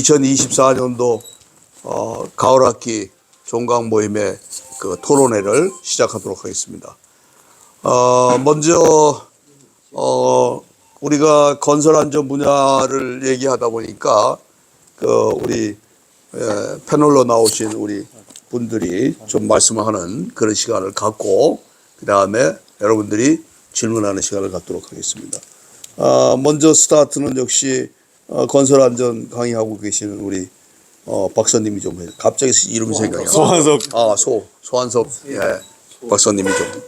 2024년도 가을학기 종강 모임의 그 토론회를 시작하도록 하겠습니다. 먼저 우리가 건설 안전 분야를 얘기하다 보니까 우리 패널로 나오신 우리 분들이 좀 말씀하는 그런 시간을 갖고 그 다음에 여러분들이 질문하는 시간을 갖도록 하겠습니다. 먼저 스타트는 역시 건설 안전 강의하고 계시는 우리 박사님이 좀 해요. 갑자기 이름이 생각이 안 나요. 소환석. 소환석 예, 박사님이 좀.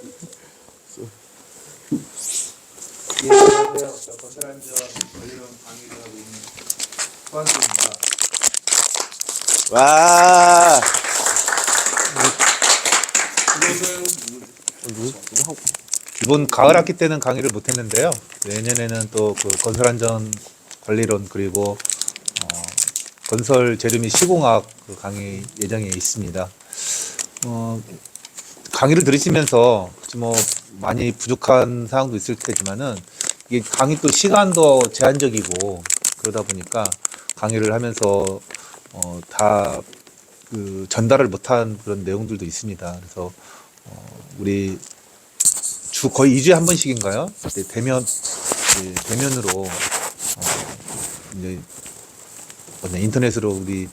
건설 안전 관련 강의를 하고 있는 소환석입니다. 와. 이번 가을 학기 때는 강의를 못했는데요. 내년에는 또 그 건설 안전 관리론 그리고 건설 재료 및 시공학 그 강의 예정에 있습니다. 강의를 들으시면서 뭐 많이 부족한 사항도 있을 테지만은 이게 강의 또 시간도 제한적이고 그러다 보니까 강의를 하면서 다 그 전달을 못한 그런 내용들도 있습니다. 그래서 우리 거의 2주에 한 번씩인가요? 대면으로 이제 인터넷으로 우리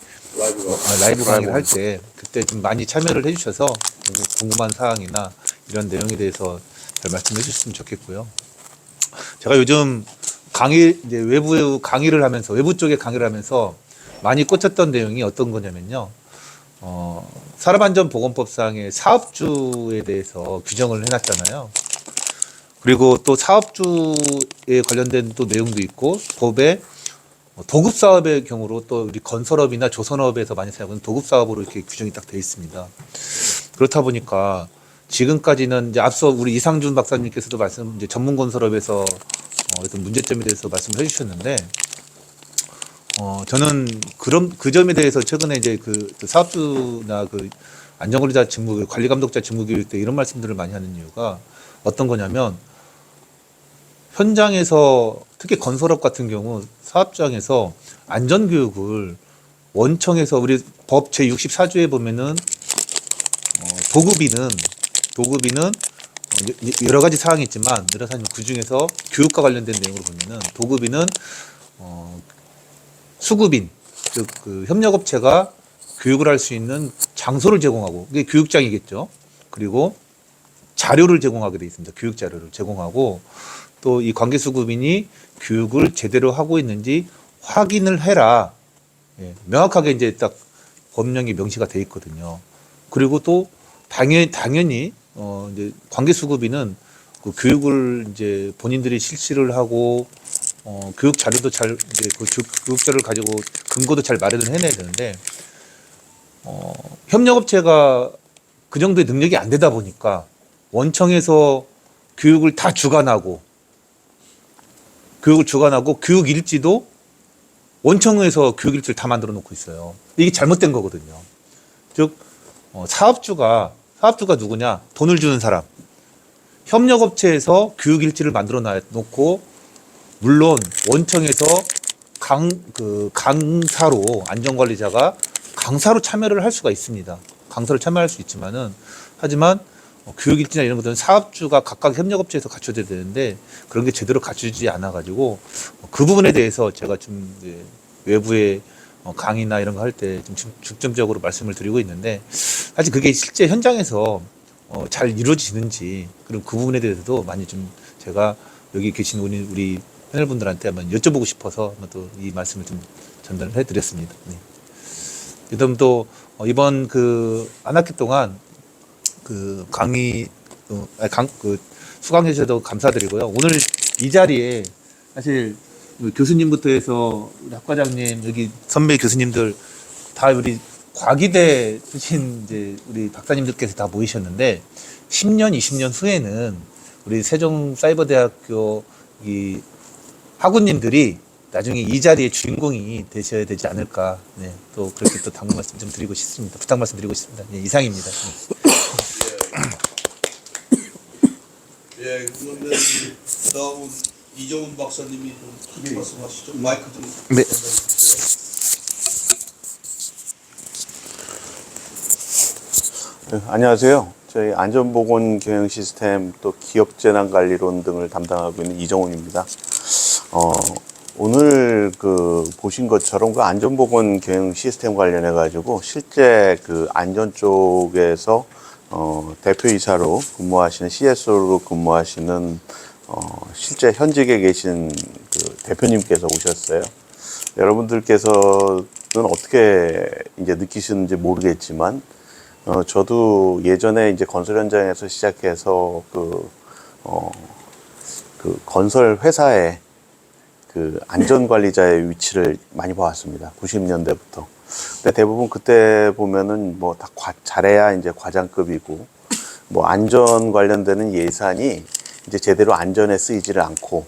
라이브 강의를 할 때 그때 좀 많이 참여를 해주셔서 궁금한 사항이나 이런 내용에 대해서 잘 말씀해 주셨으면 좋겠고요. 제가 요즘 이제 외부 강의를 하면서 외부 쪽에 강의를 하면서 많이 꽂혔던 내용이 어떤 거냐면요. 산업안전보건법상의 사업주에 대해서 규정을 해놨잖아요. 그리고 또 사업주에 관련된 또 내용도 있고 법에 도급 사업의 경우로 또 우리 건설업이나 조선업에서 많이 사용하는 도급 사업으로 이렇게 규정이 딱 되어 있습니다. 그렇다 보니까 지금까지는 이제 앞서 우리 이상준 박사님께서도 이제 전문 건설업에서 어떤 문제점에 대해서 말씀을 해주셨는데, 저는 그 점에 대해서 최근에 이제 그 사업주나 그 안전관리자 직무, 관리감독자 직무 교육 때 이런 말씀들을 많이 하는 이유가 어떤 거냐면, 현장에서 특히 건설업 같은 경우 사업장에서 안전교육을 원청에서 우리 법 제64조에 보면은 도급이는 여러 가지 사항이 있지만 그 중에서 교육과 관련된 내용으로 보면은 도급이는 수급인, 즉 그 협력업체가 교육을 할 수 있는 장소를 제공하고, 그게 교육장이겠죠. 그리고 자료를 제공하게 돼 있습니다. 교육 자료를 제공하고, 또 이 관계수급인이 교육을 제대로 하고 있는지 확인을 해라. 예, 명확하게 이제 딱 법령이 명시가 돼 있거든요. 그리고 또 당연히 이제 관계수급인은 그 교육을 이제 본인들이 실시를 하고 교육 자료도 잘 이제 그 교육 자료를 가지고 근거도 잘 마련을 해내야 되는데 협력업체가 그 정도의 능력이 안 되다 보니까 원청에서 교육을 다 주관하고 교육 일지도 원청에서 교육 일지를 다 만들어 놓고 있어요. 이게 잘못된 거거든요. 즉 사업주가 누구냐? 돈을 주는 사람. 협력업체에서 교육 일지를 만들어 놓고, 물론 원청에서 강사로, 안전관리자가 강사로 참여를 할 수가 있습니다. 강사로 참여할 수 있지만은, 하지만 교육 일지나 이런 것들은 사업주가 각각 협력업체에서 갖춰야 되는데 그런 게 제대로 갖추지 않아 가지고 그 부분에 대해서 제가 좀 외부에 강의나 이런 거 할 때 좀 중점적으로 말씀을 드리고 있는데, 사실 그게 실제 현장에서 잘 이루어지는지, 그리고 그 부분에 대해서도 많이 좀 제가 여기 계신 우리 패널분들한테 한번 여쭤보고 싶어서 또 이 말씀을 좀 전달을 해드렸습니다. 네. 그다음 또 이번 한 학기 동안 그 강의 수강해 주셔서 감사드리고요. 오늘 이 자리에 사실 교수님부터 해서 우리 학과장님, 여기 선배 교수님들 다 우리 과기대 출신 이제 우리 박사님들께서 다 모이셨는데 10년, 20년 후에는 우리 세종사이버대학교 이 학우님들이 나중에 이 자리의 주인공이 되셔야 되지 않을까. 네, 또 그렇게 또 당부 말씀 좀 드리고 싶습니다. 부탁 말씀 드리고 싶습니다. 네, 이상입니다. 예, 그런데 다음 이정훈 박사님이 좀 말씀하시죠. 마이크 좀. 네. 네, 안녕하세요. 저희 안전보건 경영 시스템 또 기업재난관리론 등을 담당하고 있는 이정훈입니다. 오늘 보신 것처럼 그 안전보건 경영 시스템 관련해 가지고 실제 그 안전 쪽에서 대표이사로 근무하시는 CSO로 근무하시는 실제 현직에 계신 그 대표님께서 오셨어요. 여러분들께서는 어떻게 이제 느끼시는지 모르겠지만 저도 예전에 이제 건설 현장에서 시작해서 건설 회사의 그 안전관리자의 위치를 많이 봐왔습니다. 90년대부터. 근데 대부분 그때 보면은 뭐 다 잘해야 이제 과장급이고, 뭐 안전 관련되는 예산이 이제 제대로 안전에 쓰이지를 않고,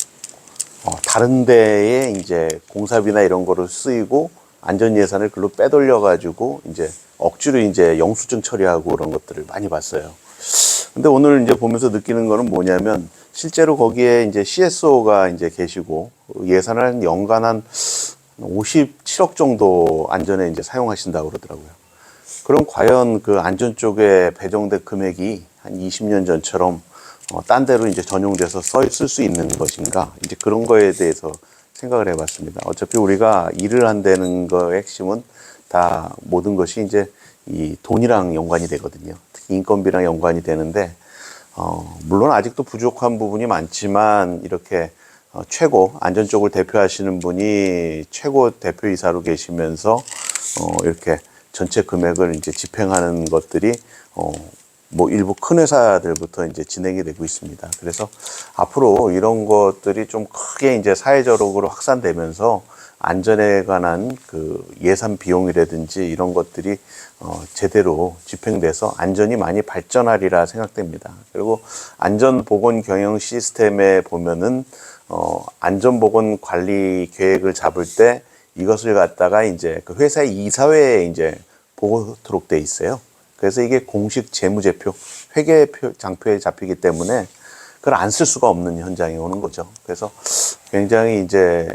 다른 데에 이제 공사비나 이런 거로 쓰이고, 안전 예산을 글로 빼돌려가지고, 이제 억지로 이제 영수증 처리하고 그런 것들을 많이 봤어요. 근데 오늘 이제 보면서 느끼는 거는 뭐냐면, 실제로 거기에 이제 CSO가 이제 계시고, 예산을 한 연간 한 57억 정도 안전에 이제 사용하신다고 그러더라고요. 그럼 과연 그 안전 쪽에 배정된 금액이 한 20년 전처럼 딴 데로 이제 전용돼서 쓸 수 있는 것인가? 이제 그런 거에 대해서 생각을 해봤습니다. 어차피 우리가 일을 한다는 거의 핵심은 다 모든 것이 이제 이 돈이랑 연관이 되거든요. 특히 인건비랑 연관이 되는데, 물론 아직도 부족한 부분이 많지만 이렇게 최고 안전 쪽을 대표하시는 분이 최고 대표이사로 계시면서 이렇게 전체 금액을 이제 집행하는 것들이 뭐 일부 큰 회사들부터 이제 진행이 되고 있습니다. 그래서 앞으로 이런 것들이 좀 크게 이제 사회적으로 확산되면서 안전에 관한 그 예산 비용이라든지 이런 것들이 제대로 집행돼서 안전이 많이 발전하리라 생각됩니다. 그리고 안전보건 경영 시스템에 보면은 안전보건 관리 계획을 잡을 때 이것을 갖다가 이제 그 회사의 이사회에 이제 보고토록 돼 있어요. 그래서 이게 공식 재무제표, 회계 장표에 잡히기 때문에 그걸 안 쓸 수가 없는 현장이 오는 거죠. 그래서 굉장히 이제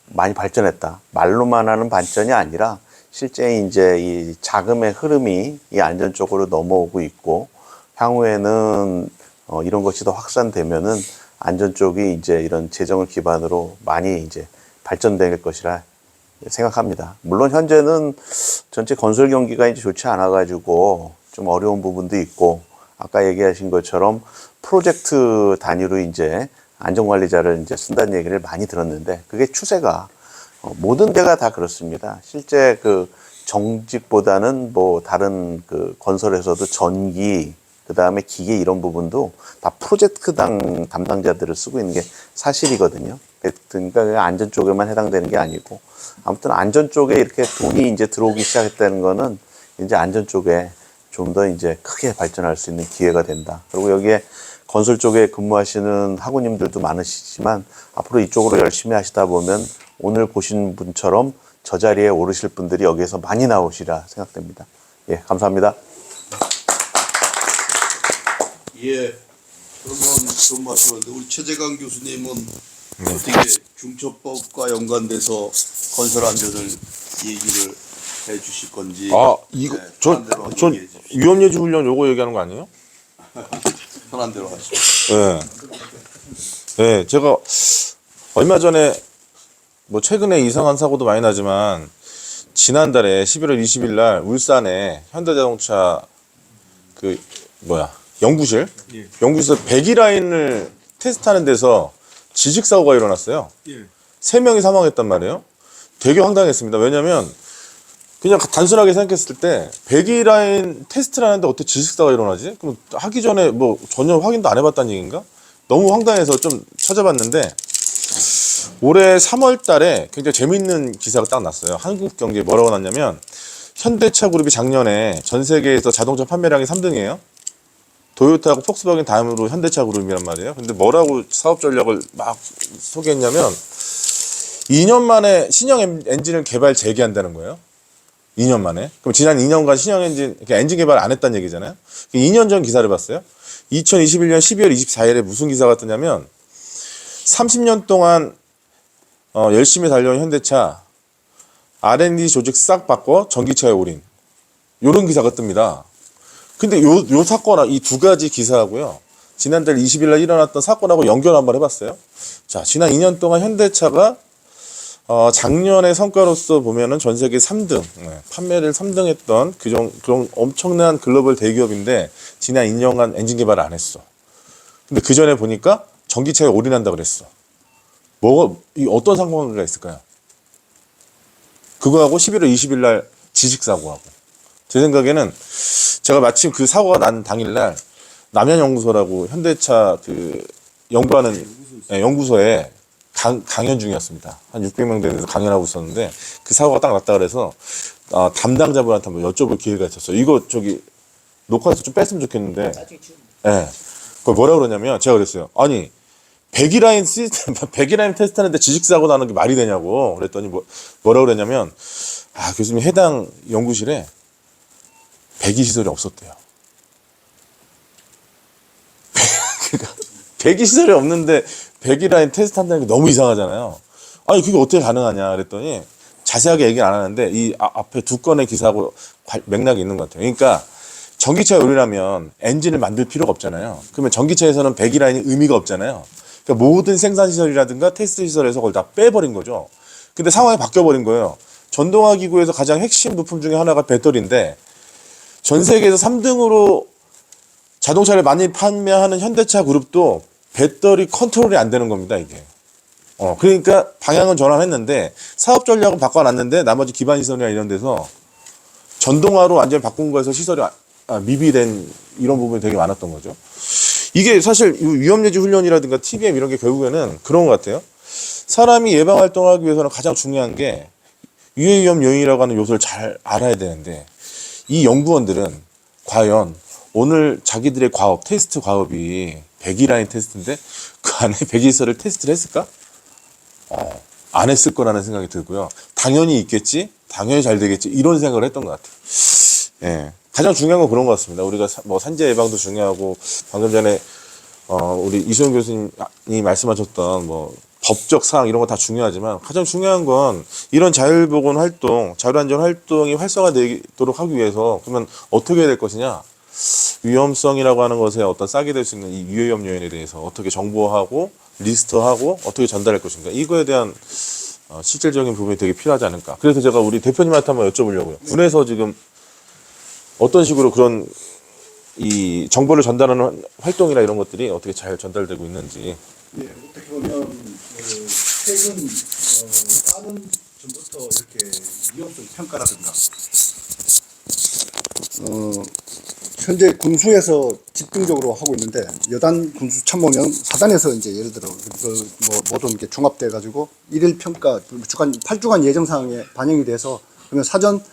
많이 발전했다. 말로만 하는 발전이 아니라 실제 이제 이 자금의 흐름이 이 안전 쪽으로 넘어오고 있고, 향후에는 이런 것이 더 확산되면은 안전 쪽이 이제 이런 재정을 기반으로 많이 이제 발전될 것이라 생각합니다. 물론 현재는 전체 건설 경기가 이제 좋지 않아 가지고 좀 어려운 부분도 있고, 아까 얘기하신 것처럼 프로젝트 단위로 이제 안전관리자를 이제 쓴다는 얘기를 많이 들었는데, 그게 추세가 모든 데가 다 그렇습니다. 실제 그 정직보다는 뭐 다른 그 건설에서도 전기, 그 다음에 기계 이런 부분도 다 프로젝트당 담당자들을 쓰고 있는 게 사실이거든요. 그러니까 안전 쪽에만 해당되는 게 아니고, 아무튼 안전 쪽에 이렇게 돈이 이제 들어오기 시작했다는 거는 이제 안전 쪽에 좀 더 이제 크게 발전할 수 있는 기회가 된다. 그리고 여기에 건설 쪽에 근무하시는 학우님들도 많으시지만 앞으로 이쪽으로 열심히 하시다 보면 오늘 보신 분처럼 저 자리에 오르실 분들이 여기에서 많이 나오시라 생각됩니다. 예, 감사합니다. 예. 그러면 그런 말씀인데 우리 최재강 교수님은 어떻게 중처법과 연관돼서 건설 안전을 얘기를 해 주실 건지. 이거 네, 전 편한 대로 얘기해 주십시오. 위험예지 훈련 요거 얘기하는 거 아니에요? 편한 대로 하시죠. 네. 네, 제가 얼마 전에 뭐 최근에 이상한 사고도 많이 나지만 지난달에 11월 20일 날 울산에 현대자동차 연구실 연구실에서 배기 라인을 테스트하는 데서 지식 사고가 일어났어요. 3명이 사망했단 말이에요. 되게 황당했습니다. 왜냐면 그냥 단순하게 생각했을 때 배기 라인 테스트를 하는데 어떻게 지식사가 일어나지? 그럼 하기 전에 뭐 전혀 확인도 안 해봤다는 얘기인가? 너무 황당해서 좀 찾아봤는데 올해 3월 달에 굉장히 재밌는 기사가 딱 났어요. 한국경제에 뭐라고 났냐면 현대차 그룹이 작년에 전 세계에서 자동차 판매량이 3등이에요. 도요타하고 폭스바겐 다음으로 현대차 그룹이란 말이에요. 근데 뭐라고 사업 전략을 막 소개했냐면 2년 만에 신형 엔진을 개발 재개한다는 거예요. 2년 만에. 그럼 지난 2년간 신형 엔진 개발 안 했다는 얘기잖아요. 2년 전 기사를 봤어요. 2021년 12월 24일에 무슨 기사가 뜨냐면 30년 동안 열심히 달려온 현대차 R&D 조직 싹 바꿔 전기차에 올인. 요런 기사가 뜹니다. 근데 요 사건하고 이 두 가지 기사하고요. 지난달 20일 날 일어났던 사건하고 연결 한번 해봤어요. 자, 지난 2년 동안 현대차가 작년의 성과로서 보면은 전 세계 3등, 판매를 3등 했던 그런 엄청난 글로벌 대기업인데 지난 2년간 엔진 개발을 안 했어. 근데 그 전에 보니까 전기차에 올인한다 그랬어. 이 어떤 상관관계가 있을까요? 그거하고 11월 20일 날 지식사고하고. 제 생각에는 제가 마침 그 사고가 난 당일날 남양연구소라고 현대차 그 연구하는 연구소에 강연 중이었습니다. 한 600명 되면서 강연하고 있었는데 그 사고가 딱 났다 그래서 담당자분한테 한번 여쭤볼 기회가 있었어요. 이거 녹화해서 좀 뺐으면 좋겠는데. 예. 그걸 뭐라 그러냐면 제가 그랬어요. 아니 배기라인 테스트하는데 지식사고 나는 게 말이 되냐고 그랬더니 뭐라 그랬냐면 교수님 해당 연구실에 배기 시설이 없었대요. 배기 시설이 없는데 배기라인 테스트 한다는 게 너무 이상하잖아요. 아니 그게 어떻게 가능하냐 그랬더니 자세하게 얘기는 안 하는데 이 앞에 두 건의 기사하고 맥락이 있는 것 같아요. 그러니까 전기차 요리라면 엔진을 만들 필요가 없잖아요. 그러면 전기차에서는 배기라인이 의미가 없잖아요. 그러니까 모든 생산시설이라든가 테스트 시설에서 그걸 다 빼버린 거죠. 근데 상황이 바뀌어버린 거예요. 전동화 기구에서 가장 핵심 부품 중에 하나가 배터리인데 전 세계에서 3등으로 자동차를 많이 판매하는 현대차 그룹도 배터리 컨트롤이 안 되는 겁니다, 이게. 그러니까 방향은 전환했는데 사업 전략은 바꿔놨는데 나머지 기반 시설이나 이런 데서 전동화로 완전히 바꾼 거에서 시설이 미비된 이런 부분이 되게 많았던 거죠. 이게 사실 위험예지 훈련이라든가 TBM 이런 게 결국에는 그런 것 같아요. 사람이 예방 활동을 하기 위해서는 가장 중요한 게 유해 위험 요인이라고 하는 요소를 잘 알아야 되는데 이 연구원들은 과연 오늘 자기들의 테스트 과업이 배기라인 테스트인데 그 안에 배기시설을 테스트를 했을까? 안 했을 거라는 생각이 들고요. 당연히 있겠지, 당연히 잘 되겠지 이런 생각을 했던 것 같아요. 예. 가장 중요한 건 그런 것 같습니다. 우리가 산재 예방도 중요하고 방금 전에 우리 이수영 교수님이 말씀하셨던 법적 사항 이런 거 다 중요하지만 가장 중요한 건 이런 자율보건 활동, 자율안전 활동이 활성화되도록 하기 위해서 그러면 어떻게 해야 될 것이냐? 위험성이라고 하는 것에 어떤 싹이 될 수 있는 이 유해위험 요인에 대해서 어떻게 정보하고 리스트하고 어떻게 전달할 것인가? 이거에 대한 실질적인 부분이 되게 필요하지 않을까? 그래서 제가 우리 대표님한테 한번 여쭤보려고요. 군에서 지금 어떤 식으로 그런 이 정보를 전달하는 활동이나 이런 것들이 어떻게 잘 전달되고 있는지. 예, 어떻게 보면 최근 다른 전부터 이렇게 위험성 평가라든가 현재 군수에서 집중적으로 하고 있는데 여단 군수 참모면 사단에서 이제 예를 들어 모든 게 종합돼 가지고 일일 평가 8주간 예정 사항에 반영이 돼서 그러면 사전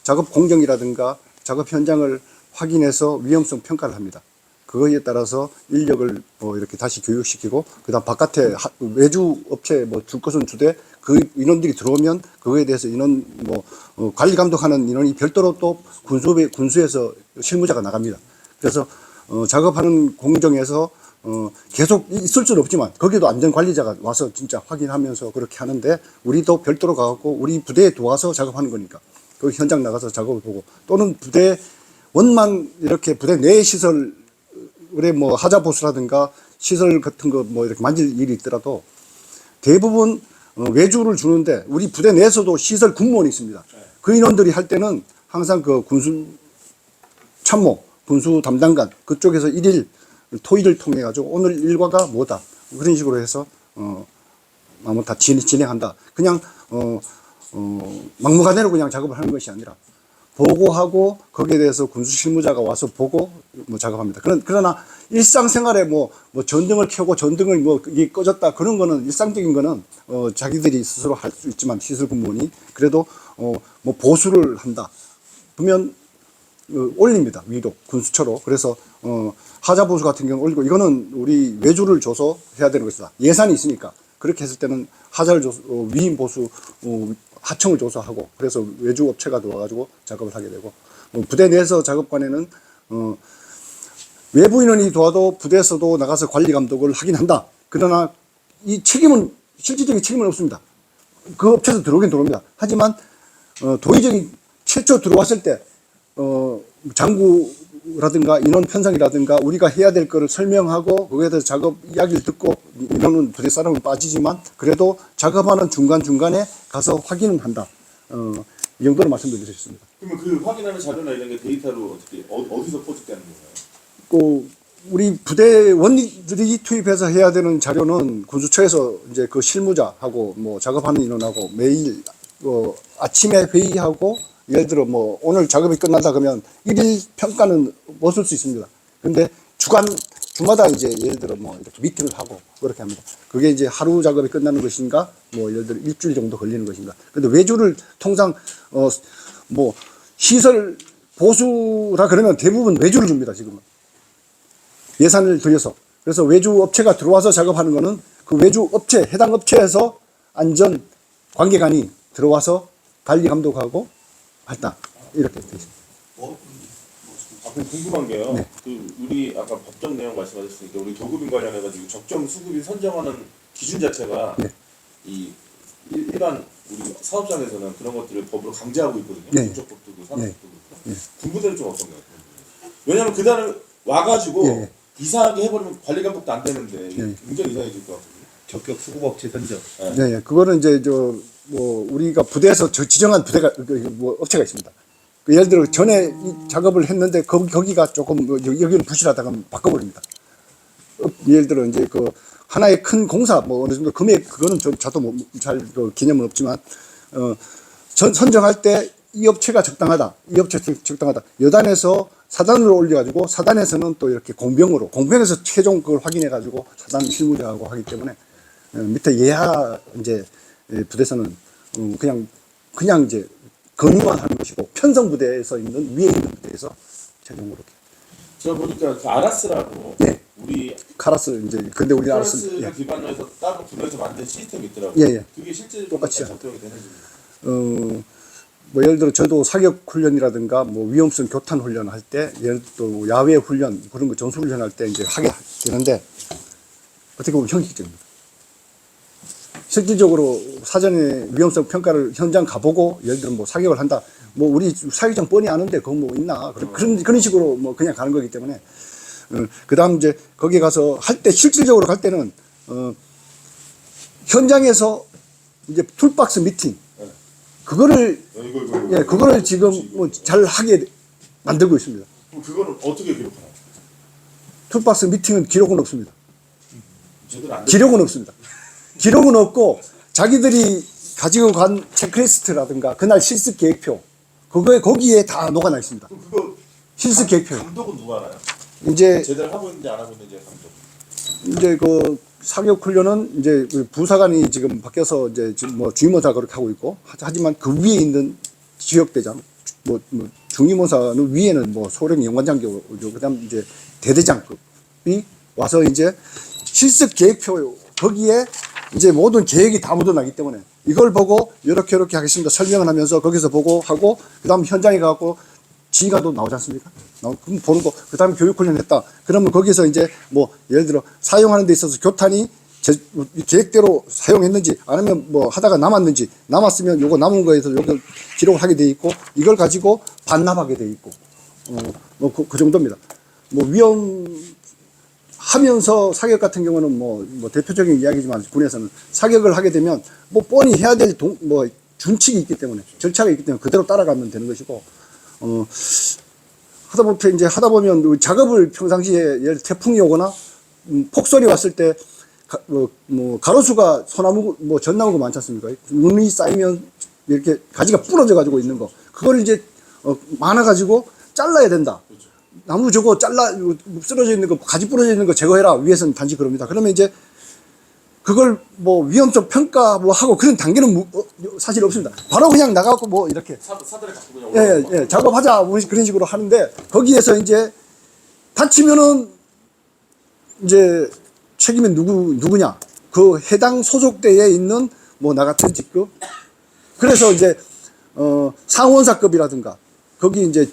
작업 공정이라든가 작업 현장을 확인해서 위험성 평가를 합니다. 그거에 따라서 인력을 이렇게 다시 교육시키고 그다음 바깥에 외주 업체 줄 것은 주되 그 인원들이 들어오면 그거에 대해서 인원 관리 감독하는 인원이 별도로 또 군수에서 실무자가 나갑니다. 그래서 작업하는 공정에서 계속 있을 수는 없지만 거기도 안전관리자가 와서 진짜 확인하면서 그렇게 하는데 우리도 별도로 가갖고 우리 부대에 도와서 작업하는 거니까 그 현장 나가서 작업을 보고 또는 부대 원만 이렇게 부대 내 시설에 하자 보수라든가 시설 같은 거 이렇게 만질 일이 있더라도 대부분 외주를 주는데 우리 부대 내에서도 시설 군무원이 있습니다. 그 인원들이 할 때는 항상 그 군수 참모, 군수 담당관 그쪽에서 일일 토의를 통해 가지고 오늘 일과가 뭐다 그런 식으로 해서 아무 다 진행한다. 그냥 막무가내로 그냥 작업을 하는 것이 아니라 보고하고 거기에 대해서 군수 실무자가 와서 보고 작업합니다. 그러나 일상생활에 전등을 켜고 전등을 이게 꺼졌다 그런 거는 일상적인 거는 자기들이 스스로 할 수 있지만 시설 군무원이 그래도 보수를 한다. 그러면 올립니다. 위로 군수처로. 그래서 하자 보수 같은 경우 올리고 이거는 우리 외주를 줘서 해야 되는 것이다. 예산이 있으니까 그렇게 했을 때는 하자를 줘서 위임 보수 하청을 줘서 하고 그래서 외주 업체가 들어와가지고 작업을 하게 되고 부대 내에서 작업관에는 외부 인원이 도와도 부대에서도 나가서 관리 감독을 하긴 한다. 그러나 이 책임은 실질적인 책임은 없습니다. 그 업체에서 들어오긴 들어옵니다. 하지만 도의적인 최초 들어왔을 때 장구 보수라든가 인원 편성이라든가 우리가 해야 될 거를 설명하고 거기에 대해서 작업 이야기를 듣고 인원은 부대 사람은 빠지지만 그래도 작업하는 중간중간에 가서 확인은 한다. 이 정도로 말씀드릴 수 있습니다. 그러면 그 확인하는 자료나 이런 게 데이터로 어떻게 어디서 포집되는 건가요? 그 우리 부대원들이 투입해서 해야 되는 자료는 군수처에서 이제 그 실무자하고 뭐 작업하는 인원하고 매일 아침에 회의하고 예를 들어 뭐 오늘 작업이 끝난다 그러면 일일 평가는 못 쓸 수 있습니다. 근데 주마다 이제 예를 들어 뭐 이렇게 미팅을 하고 그렇게 합니다. 그게 이제 하루 작업이 끝나는 것인가 뭐 예를 들어 일주일 정도 걸리는 것인가. 근데 외주를 통상 뭐 시설 보수라 그러면 대부분 외주를 줍니다. 지금은 예산을 들여서. 그래서 외주 업체가 들어와서 작업하는 거는 그 외주 업체 해당 업체에서 안전 관계관이 들어와서 관리 감독하고 했다 이렇게 되어 있습니다. 그럼 궁금한 게요. 네. 그 우리 아까 법정 내용 말씀하셨으니까 우리 교급인 관련해가지고 적정 수급인 선정하는 기준 자체가 네. 이 일반 우리 사업장에서는 그런 것들을 법으로 강제하고 있거든요. 네. 국적법도 그렇고 산업법도 그렇고. 네. 군부대는 좀 어떤가요? 왜냐하면 그 다음에 와가지고 네. 이상하게 해버리면 관리 감독도 안 되는데 이게 네. 굉장히 이상해질 것 같거든요. 적격 수급업체 선정. 네, 그거는 이제 뭐 우리가 부대에서 지정한 부대가 뭐 업체가 있습니다. 그 예를 들어 전에 이 작업을 했는데 거기가 조금 여기는 부실하다가 바꿔버립니다. 예를 들어 이제 그 하나의 큰 공사 뭐 어느 정도 금액 그거는 저도 뭐 잘 개념은 없지만 선정할 때 이 업체가 적당하다, 이 업체 적당하다. 여단에서 사단으로 올려가지고 사단에서는 또 이렇게 공병에서 최종 그걸 확인해가지고 사단 실무자하고 하기 때문에 밑에 예하 이제 부대에서는 그냥 이제 건의만 하는 것이고 편성 부대에서 있는 위에 있는 부대에서 최종으로 제가 보니까 그 아라스라고 네. 우리 카라스 이제 근데 우리 아라스를 알았습니다. 기반으로 해서 따로 분해서 만든 시스템이 있더라고요. 예, 예. 그게 실제로 똑같이 적용이 되는지. 뭐 예를 들어 저도 사격 훈련이라든가 뭐 위험성 교탄 훈련 할 때 예를 또 야외 훈련 그런 거 전술 훈련 할 때 이제 하게 되는데 어떻게 보면 형식적입니다. 실질적으로 사전에 위험성 평가를 현장 가보고 예를 들어 뭐 사격을 한다. 뭐 우리 사격장 뻔히 아는데 그거 뭐 있나 그런 식으로 뭐 그냥 가는 거기 때문에 그다음 이제 거기 가서 할 때 실질적으로 갈 때는 현장에서 이제 툴박스 미팅 그거를 예 그거를 지금 뭐 잘 하게 만들고 있습니다. 그럼 그거는 어떻게 기록하나요? 툴박스 미팅은 기록은 없습니다. 제대로 안 기록은 없습니다. 기록은 없고 자기들이 가지고 간 체크리스트라든가 그날 실습 계획표 거기에 다 녹아나 있습니다. 그럼 그거 실습 계획표. 감독은 누가 하나요? 이제 제대로 하고 있는지 안 하고 있는지 감독. 이제 그 사격 훈련은 이제 부사관이 지금 바뀌어서 이제 지금 뭐 주임원사 그렇게 하고 있고 하지만 그 위에 있는 지역대장 뭐 중임원사는 위에는 뭐 소령 영관장교죠. 그다음 이제 대대장급이 와서 이제 실습 계획표 거기에 이제 모든 계획이 다 묻어나기 때문에 이걸 보고 이렇게 하겠습니다. 설명을 하면서 거기서 보고 하고 그다음 현장에 가고 지휘관도 나오지 않습니까? 그럼 보는 거. 그다음에 교육훈련 했다. 그러면 거기서 이제 뭐 예를 들어 사용하는 데 있어서 교탄이 계획대로 사용했는지 아니면 뭐 하다가 남았는지 남았으면 요거 남은 거에서 요거 기록을 하게 돼 있고 이걸 가지고 반납하게 돼 있고 뭐 그 정도입니다. 뭐 하면서 사격 같은 경우는 뭐 대표적인 이야기지만 군에서는 사격을 하게 되면 뭐 뻔히 해야 될 뭐 준칙이 있기 때문에 절차가 있기 때문에 그대로 따라가면 되는 것이고 하다 보면 작업을 평상시에 예를 태풍이 오거나 폭설이 왔을 때 뭐 가로수가 소나무 뭐 전나무가 많지 않습니까? 눈이 쌓이면 이렇게 가지가 부러져 가지고 있는 거 그걸 이제 많아 가지고 잘라야 된다. 나무 저거 쓰러져 있는 거 가지 부러져 있는 거 제거해라. 위에서는 단지 그럽니다. 그러면 이제 그걸 뭐 위험성 평가 뭐 하고 그런 단계는 사실 없습니다. 바로 그냥 나가고 뭐 이렇게 사들에 갖고 그냥 올라가고 예, 작업하자 뭐 그런 식으로 하는데 거기에서 이제 다치면은 이제 책임은 누구냐? 그 해당 소속대에 있는 뭐 나 같은 직급. 그래서 이제 상원사급이라든가 거기 이제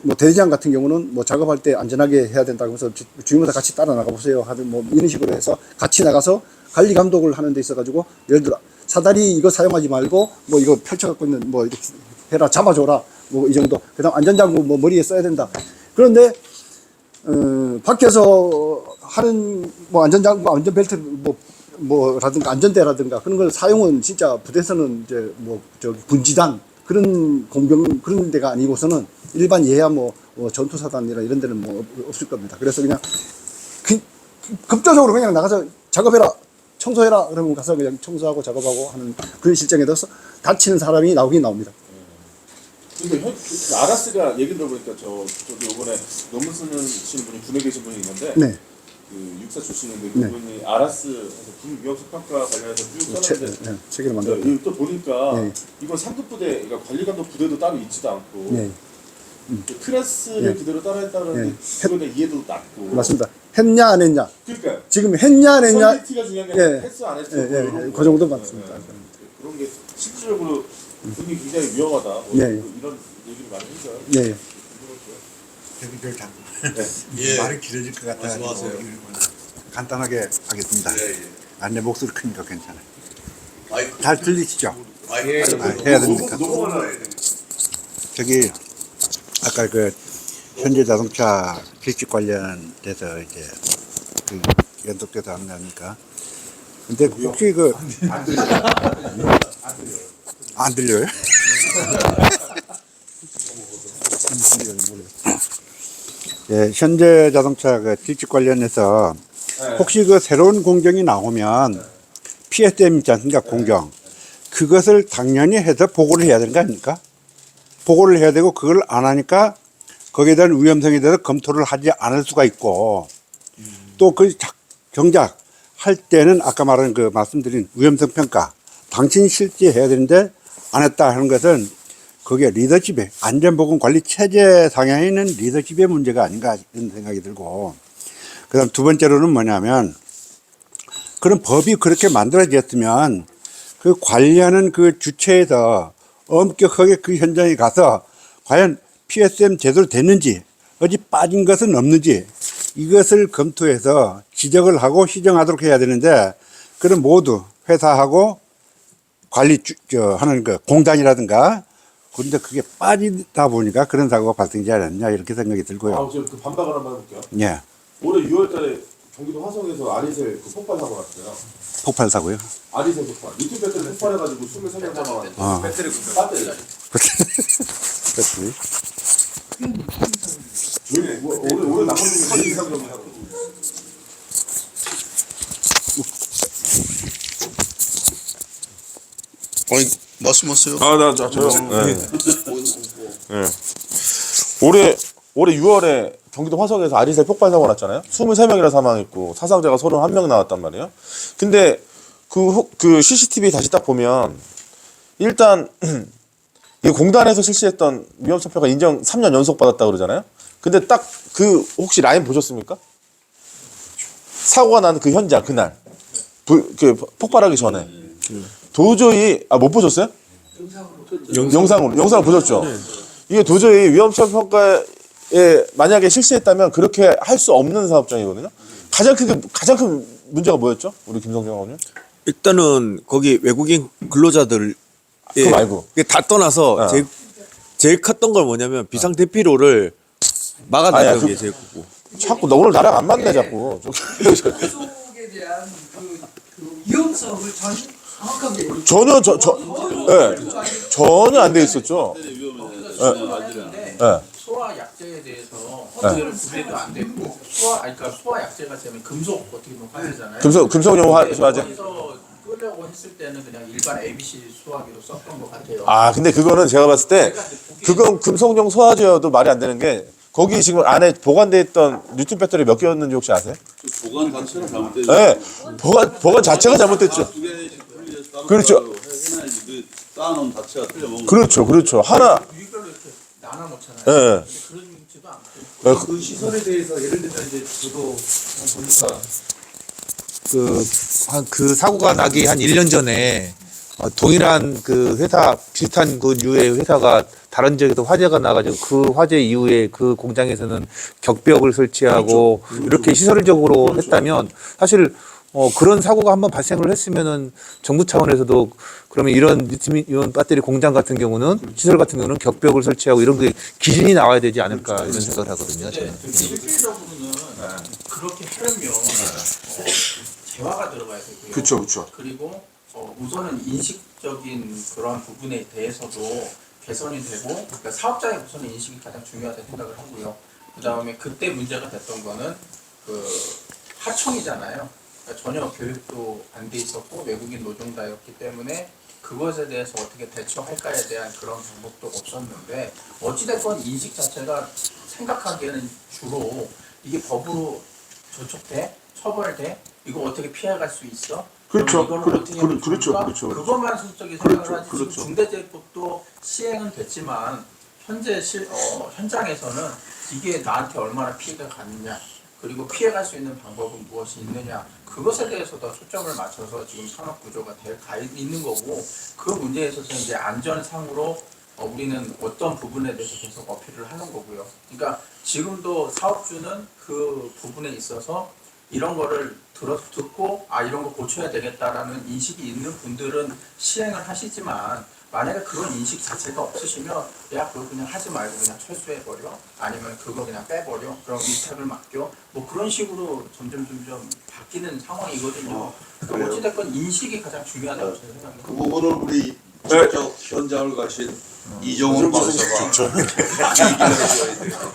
뭐 대대장 같은 경우는 뭐 작업할 때 안전하게 해야 된다고 해서 주임원사 같이 따라 나가 보세요 하든 뭐 이런 식으로 해서 같이 나가서 관리 감독을 하는 데 있어 가지고 예를 들어 사다리 이거 사용하지 말고 뭐 이거 펼쳐 갖고 있는 뭐 이렇게 해라 잡아줘라 뭐 이 정도 그다음 안전장구 뭐 머리에 써야 된다 그런데 밖에서 하는 뭐 안전장구, 안전벨트 뭐라든가 안전대라든가 그런 걸 사용은 진짜 부대에서는 이제 뭐 저기 군지단 그런 공병 그런 데가 아니고서는 일반 예하 뭐 전투사단이나 이런 데는 뭐 없을 겁니다. 그래서 그냥 급조적으로 그냥 나가서 작업해라, 청소해라 그러면 가서 그냥 청소하고 작업하고 하는 그런 실정에 들어서 다치는 사람이 나오긴 나옵니다. 근데 아라스가 얘기 들어보니까 저도 이번에 논문 쓰시는 분이 군에 계신 분이 있는데 네. 그 육사 출신인데 그분이 아라스에서 군 위협 평가 관련해서 쭉 썼는데 책을 만들었다. 또 보니까 네. 이건 상급 부대, 그러니까 관리감독 부대도 따로 있지도 않고 네. 그 클래스를 네. 그대로 따라했다는 네. 게 그거에 대한 이해도 낮고. 맞습니다. 했냐 안 했냐. 그러니까 지금 했냐 안 했냐. 퀄리티가 중요한 게 아니라 했어 안 했어. 그 정도 맞습니다. 그런 게 실질적으로 군이 굉장히 위험하다. 뭐 네. 이런 얘기를 많이 해줘요. 네. 저기 저 자꾸 말이 길어질 것 같아서 간단하게 하겠습니다. 아, 내 목소리 크니까 괜찮아요. 잘 들리시죠? 해야 됩니까? 저기 아까 그 현대 자동차 필식 관련돼서 이제 그 연속돼서 하는 거 아닙니까? 근데 혹시 그 안 들려요? 예, 현대 자동차 그 필식 관련해서 혹시 그 새로운 공정이 나오면 PSM 있지 않습니까? 공정. 그것을 당연히 해서 보고를 해야 되는 거 아닙니까? 보고를 해야 되고 그걸 안 하니까 거기에 대한 위험성에 대해서 검토를 하지 않을 수가 있고 또 그 정작 할 때는 아까 말한 그 말씀드린 위험성 평가 당신이 실제 해야 되는데 안 했다 하는 것은 그게 리더십의 안전보건 관리 체제 상향에 있는 리더십의 문제가 아닌가 이런 생각이 들고 그다음 두 번째로는 뭐냐면 그런 법이 그렇게 만들어졌으면 그 관리하는 그 주체에서 엄격하게 그 현장에 가서 과연 PSM 제대로 됐는지 어디 빠진 것은 없는지 이것을 검토해서 지적을 하고 시정하도록 해야 되는데 그런 모두 회사하고 관리 하는 그 공단이라든가 그런데 그게 빠지다 보니까 그런 사고가 발생하지 않았냐 이렇게 생각이 들고요. 제가 그 반박을 한번 해볼게요. 예, 올해 6월달에 경기도 화성에서 아리셀 그 폭발 사고 났어요. 폭발 사고요. 아리셀 폭발. 리튬 배터리 폭발해가지고 23명 사망한. 배터리. 그렇지. 올해 남은 게 이상적인 사고. 아니 말씀하세요. 저요. 네. 올해 6월에 경기도 화성에서 아리셀 폭발 사고 났잖아요. 23명이나 사망했고 사상자가 31명 나왔단 말이에요. 근데 그 CCTV 다시 딱 보면 일단 이 공단에서 실시했던 위험성 평가 인정 3년 연속 받았다 그러잖아요. 근데 딱 그 혹시 라인 보셨습니까? 사고가 난 그 현장 그날 그 폭발하기 전에 도저히 못 보셨어요? 영상으로 보셨죠? 이게 도저히 위험성 평가에 만약에 실시했다면 그렇게 할 수 없는 사업장이거든요. 가장 큰 문제가 뭐였죠? 우리 김성정 의원님? 일단은 거기 외국인 근로자들 그거 말고. 다 떠나서 제일 컸던 걸 뭐냐면 비상 대피로를 막아놨던 게 제일 크고. 자꾸 너 오늘 나랑 안 맞네 자꾸. 속에 대한 그 위험성을 정확하게 전혀 안 돼 있었죠. 소화 약제에 대해서 허가를 구매도 안 됐고 그러니까 소화 약제가 되면 금속 어떻게 보면 화재잖아요. 금속용 화재. 거기서 끄려고 했을 때는 그냥 일반 ABC 소화기로 썼던 것 같아요. 근데 그거는 제가 봤을 때 그건 금속용 소화제여도 말이 안 되는 게 거기 지금 안에 보관돼 있던 리튬 배터리 몇 개였는지 혹시 아세요? 보관 자체가 잘못됐죠. 네, 보관 자체가 잘못됐죠. 두 개씩 분리해서 그렇죠. 해놔야지 그 쌓아놓은 자체가 틀려먹는 그렇죠. 하나. 유익별로 이렇게 나눠놓잖아요. 예. 그런 위치도 않고. 그 시설에 대해서 예를 들면 이제 저도 보니까 그 사고가 나기 한 1년 전에 동일한 그 회사 비슷한 그 류의 회사가 다른 지역에도 화재가 나가지고 그 화재 이후에 그 공장에서는 격벽을 설치하고 이렇게 시설적으로 했다면 사실 그런 사고가 한번 발생을 했으면은 정부 차원에서도 그러면 이런 리튬이온 배터리 공장 같은 경우는 시설 같은 경우는 격벽을 설치하고 이런 게 기준이 나와야 되지 않을까 이런 생각을 하거든요. 저는. 실질적으로는 그렇게 하려면 재화가 들어가야 되고요. 그렇죠. 그리고 우선은 인식적인 그런 부분에 대해서도 개선이 되고, 그러니까 사업자의 우선 인식이 가장 중요하다고 생각을 하고요. 그 다음에 그때 문제가 됐던 거는 그 하청이잖아요. 그러니까 전혀 교육도 안 돼 있었고 외국인 노동자였기 때문에 그것에 대해서 어떻게 대처할까에 대한 그런 방법도 없었는데, 어찌됐건 인식 자체가 생각하기에는 주로 이게 법으로 저촉돼? 처벌돼? 이거 어떻게 피해갈 수 있어? 그렇죠. 이거는 어떻게 하면 그렇죠. 좋을까? 그렇죠. 그것만 솔직히 생각을 그렇죠. 하지. 그렇죠. 지금 중대재해법도 시행은 됐지만 현재 현장에서는 이게 나한테 얼마나 피해가 가느냐, 그리고 피해갈 수 있는 방법은 무엇이 있느냐, 그것에 대해서 더 초점을 맞춰서 지금 산업 구조가 가 있는 거고, 그 문제에 있어서 이제 안전상으로 우리는 어떤 부분에 대해서 계속 어필을 하는 거고요. 그러니까 지금도 사업주는 그 부분에 있어서 이런 거를 듣고 이런 거 고쳐야 되겠다라는 인식이 있는 분들은 시행을 하시지만, 만약에 그런 인식 자체가 없으시면 야 그거 그냥 하지 말고 그냥 철수해버려, 아니면 그거 그냥 빼버려, 그럼 위탁을 맡겨, 뭐 그런 식으로 점점 바뀌는 상황이거든요. 그러니까 어찌됐건 인식이 가장 중요하다고 저는 생각합니다. 그 부분은 우리 직접 현장을 가신 이정훈 박사가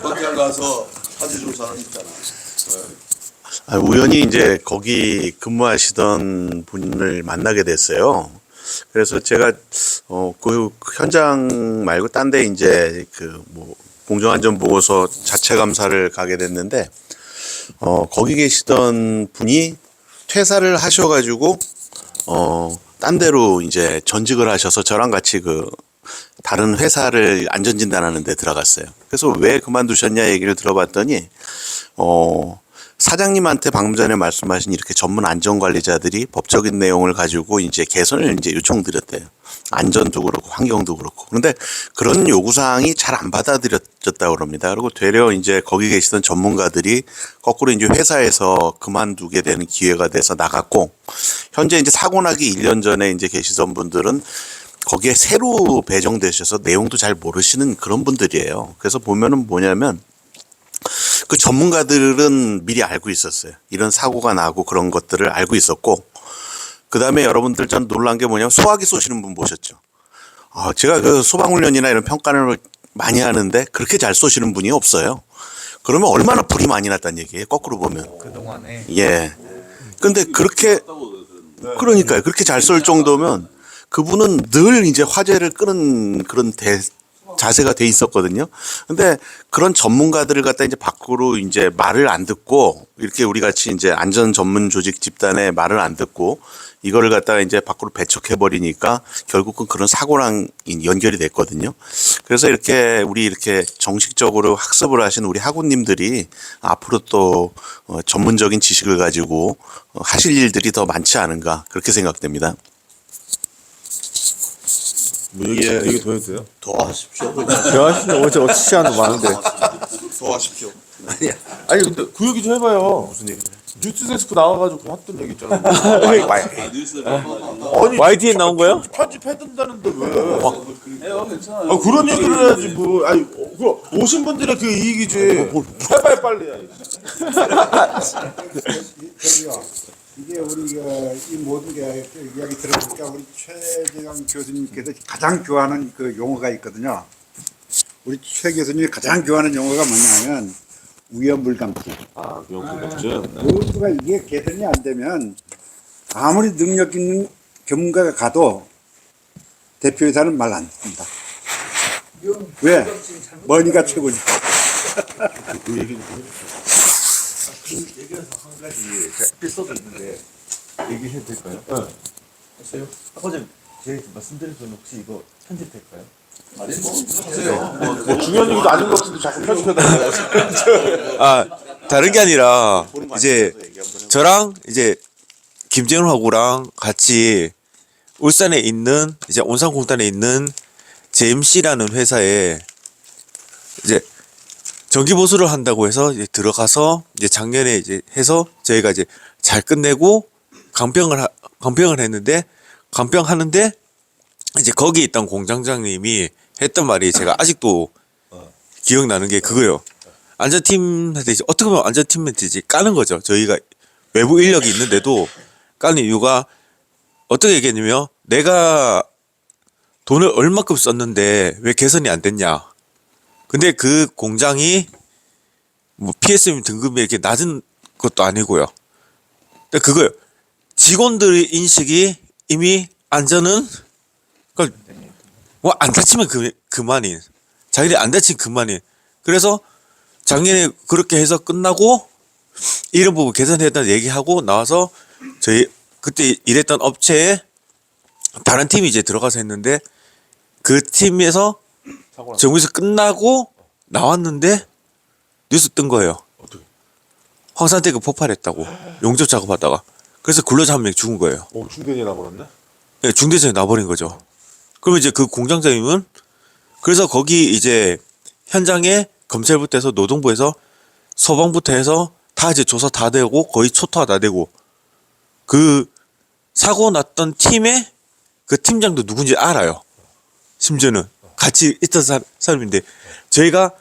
현장 가서 사지조사는 있잖아. 우연히 이제 거기 근무하시던 분을 만나게 됐어요. 그래서 제가 그 현장 말고 딴 데 이제 그 뭐 공정안전 보고서 자체 감사를 가게 됐는데 거기 계시던 분이 퇴사를 하셔가지고 딴 데로 이제 전직을 하셔서 저랑 같이 그 다른 회사를 안전진단하는 데 들어갔어요. 그래서 왜 그만두셨냐 얘기를 들어봤더니 사장님한테 방금 전에 말씀하신 이렇게 전문 안전관리자들이 법적인 내용을 가지고 이제 개선을 이제 요청드렸대요. 안전도 그렇고 환경도 그렇고. 그런데 그런 요구사항이 잘 안 받아들여졌다고 그럽니다. 그리고 되려 이제 거기 계시던 전문가들이 거꾸로 이제 회사에서 그만두게 되는 기회가 돼서 나갔고, 현재 이제 사고 나기 1년 전에 이제 계시던 분들은 거기에 새로 배정되셔서 내용도 잘 모르시는 그런 분들이에요. 그래서 보면은 뭐냐면 그 전문가들은 미리 알고 있었어요. 이런 사고가 나고 그런 것들을 알고 있었고, 그 다음에 여러분들 전 놀란 게 뭐냐면 소화기 쏘시는 분 보셨죠? 제가 그 소방훈련이나 이런 평가를 많이 하는데 그렇게 잘 쏘시는 분이 없어요. 그러면 얼마나 불이 많이 났다는 얘기예요. 거꾸로 보면. 그동안에. 예. 근데 그렇게, 그러니까요. 그렇게 잘 쏠 정도면 그분은 늘 이제 화재를 끄는 그런 자세가 돼 있었거든요. 근데 그런 전문가들을 갖다 이제 밖으로 이제 말을 안 듣고, 이렇게 우리 같이 이제 안전 전문 조직 집단의 말을 안 듣고 이거를 갖다가 이제 밖으로 배척해 버리니까 결국은 그런 사고랑 연결이 됐거든요. 그래서 이렇게 우리 이렇게 정식적으로 학습을 하신 우리 학우님들이 앞으로 또 전문적인 지식을 가지고 하실 일들이 더 많지 않은가 그렇게 생각됩니다. 뭐 얘기 더 해도 돼요? 더 하십시오. 대화하시는 어째 시간도 많은데. 더 하십시오. 아니 근데 그 얘기 좀 해봐요. 무슨 얘기? 뉴스데스크 나와가지고 했던 얘기 있잖아. 뉴스를 아니 YTN 나온 거예요? 편집해둔다는데 왜? 해요, 괜찮아요. 그런 얘기를 해야지 뭐. 아니 그 오신 분들의 그 이익이지. 해봐요 빨리. 저기요, 이게 우리가 이 모든 게 이야기 들어보니까 우리 최재강 교수님께서 가장 좋아하는 그 용어가 있거든요. 우리 최 교수님이 가장 좋아하는 용어가 뭐냐면 위험불감증. 모두가 이게 개선이 안 되면 아무리 능력 있는 전문가가 가도 대표이사는 말 안 듣습니다. 왜? 머니가 최고지. 그 얘기 좀 얘기해서 한 가지 에피소드 있는데 얘기해도 될까요? 네. 아까 전에 제가 말씀드린 건 혹시 이거 편집될까요? 아니 뭐 하세요. 뭐 중요한 얘기도 아닌 것 같은데 자꾸 편집해달라고. 다른 게 아니라 이제 저랑 이제 김재훈하고랑 같이 울산에 있는 이제 온산공단에 있는 JMC라는 회사에 이제 정기 보수를 한다고 해서 이제 들어가서 이제 작년에 이제 해서 저희가 이제 잘 끝내고 간병을 했는데 간병하는데 이제 거기 있던 공장장님이 했던 말이 제가 아직도 기억나는 게 그거예요. 안전팀한테 이제 어떻게 보면 안전팀한테 이제 까는 거죠. 저희가 외부 인력이 있는데도 까는 이유가 어떻게 얘기했냐면 내가 돈을 얼마큼 썼는데 왜 개선이 안 됐냐. 근데 그 공장이 뭐 PSM 등급이 이렇게 낮은 것도 아니고요. 그러니까 그거예요. 직원들의 인식이 이미 안전은 그러니까 뭐 안 다치면 그만인. 자기들이 안 다치면 그만인. 그래서 작년에 그렇게 해서 끝나고 이런 부분 개선했다는 얘기하고 나와서 저희 그때 일했던 업체에 다른 팀이 이제 들어가서 했는데 그 팀에서 정부에서 끝나고 나왔는데 뉴스 뜬 거예요. 황산대교 폭발했다고 용접 작업하다가. 그래서 근로자 한 명이 죽은 거예요. 중대전이 나버렸네? 네, 중대전이 나버린 거죠. 그러면 이제 그 공장장님은 그래서 거기 이제 현장에 검찰부터 해서 노동부에서 소방부터 해서 다 이제 조사 다 되고 거의 초토화 다 되고 그 사고 났던 팀의 그 팀장도 누군지 알아요. 심지어는 같이 있던 사람인데 저희가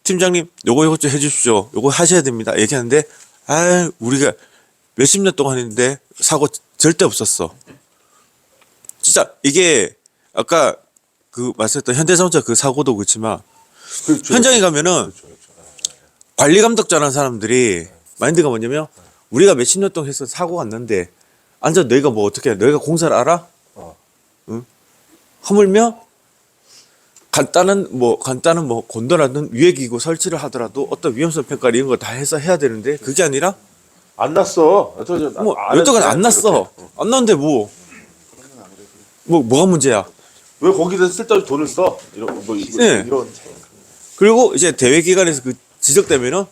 팀장님 요거 좀 해주십시오. 요거 하셔야 됩니다. 얘기하는데 우리가 몇십 년 동안 했는데 사고 절대 없었어. 진짜 이게 아까 그 말씀했던 현대자동차 그 사고도 그렇지만 현장에 가면은 관리 감독자라는 사람들이 마인드가 뭐냐면 우리가 몇십 년 동안 해서 사고가 났는데 앉아 너희가 뭐 어떻게 해? 너희가 공사를 알아? 응? 하물며 간단한 뭐 곤돌하는 유해기구 설치를 하더라도 어떤 위험성 평가 이런 거 다 해서 해야 되는데 그게 아니라 안 났어. 뭐 여태까지 안 났어. 안 났는데 뭐가 문제야? 왜 거기서 쓸데없이 돈을 써? 네. 그리고 이제 대회 기간에서 그 지적되면은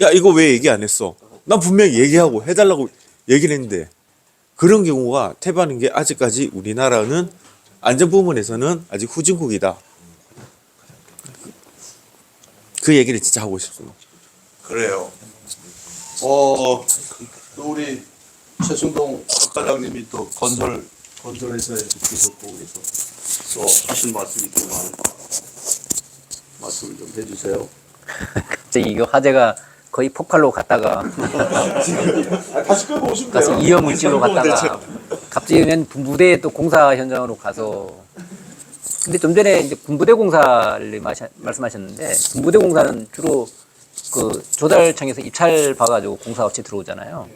야 이거 왜 얘기 안 했어? 난 분명히 얘기하고 해달라고 얘기를 했는데 그런 경우가 태반인 게 아직까지 우리나라는 안전 부분에서는 아직 후진국이다. 그 얘기를 진짜 하고 싶습니다. 그래요. 또 우리 최승동 학과장님이 또 건설회사에서 계셨고 그래서 또 하실 말씀이 좀 많으니까 말씀을 좀 해주세요. 갑자기 이거 화재가 거의 폭발로 갔다가 다시 끌고 오시면 가서 돼요. 이어물질로 갔다가 갑자기 그냥 군부대 또 공사 현장으로 가서 근데 좀 전에 이제 군부대 공사를 말씀하셨는데 군부대 공사는 주로 그 조달청에서 입찰 봐가지고 공사업체 들어오잖아요.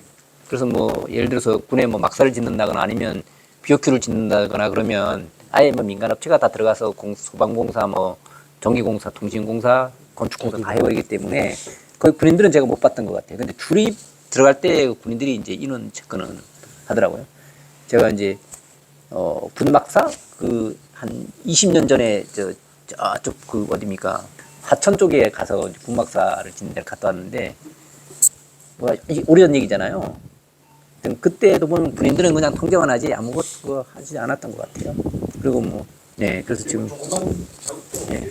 그래서 뭐 예를 들어서 군에 뭐 막사를 짓는다거나 아니면 BOQ를 짓는다거나 그러면 아예 뭐 민간업체가 다 들어가서 소방공사, 뭐 전기공사, 통신공사, 건축공사 다 해버리기 때문에 거의 군인들은 제가 못 봤던 것 같아요. 근데 출입 들어갈 때 군인들이 이제 인원 체크는 하더라고요. 제가 이제 군막사 그 한 20년 전에 저쪽 그 어디입니까 하천 쪽에 가서 군막사를 짓는 데를 갔다 왔는데 뭐 오래전 얘기잖아요. 그때도 보면 군인들은 그냥 통제만 하지 아무것도 하지 않았던 것 같아요. 그리고 뭐 네 그래서 지금 네.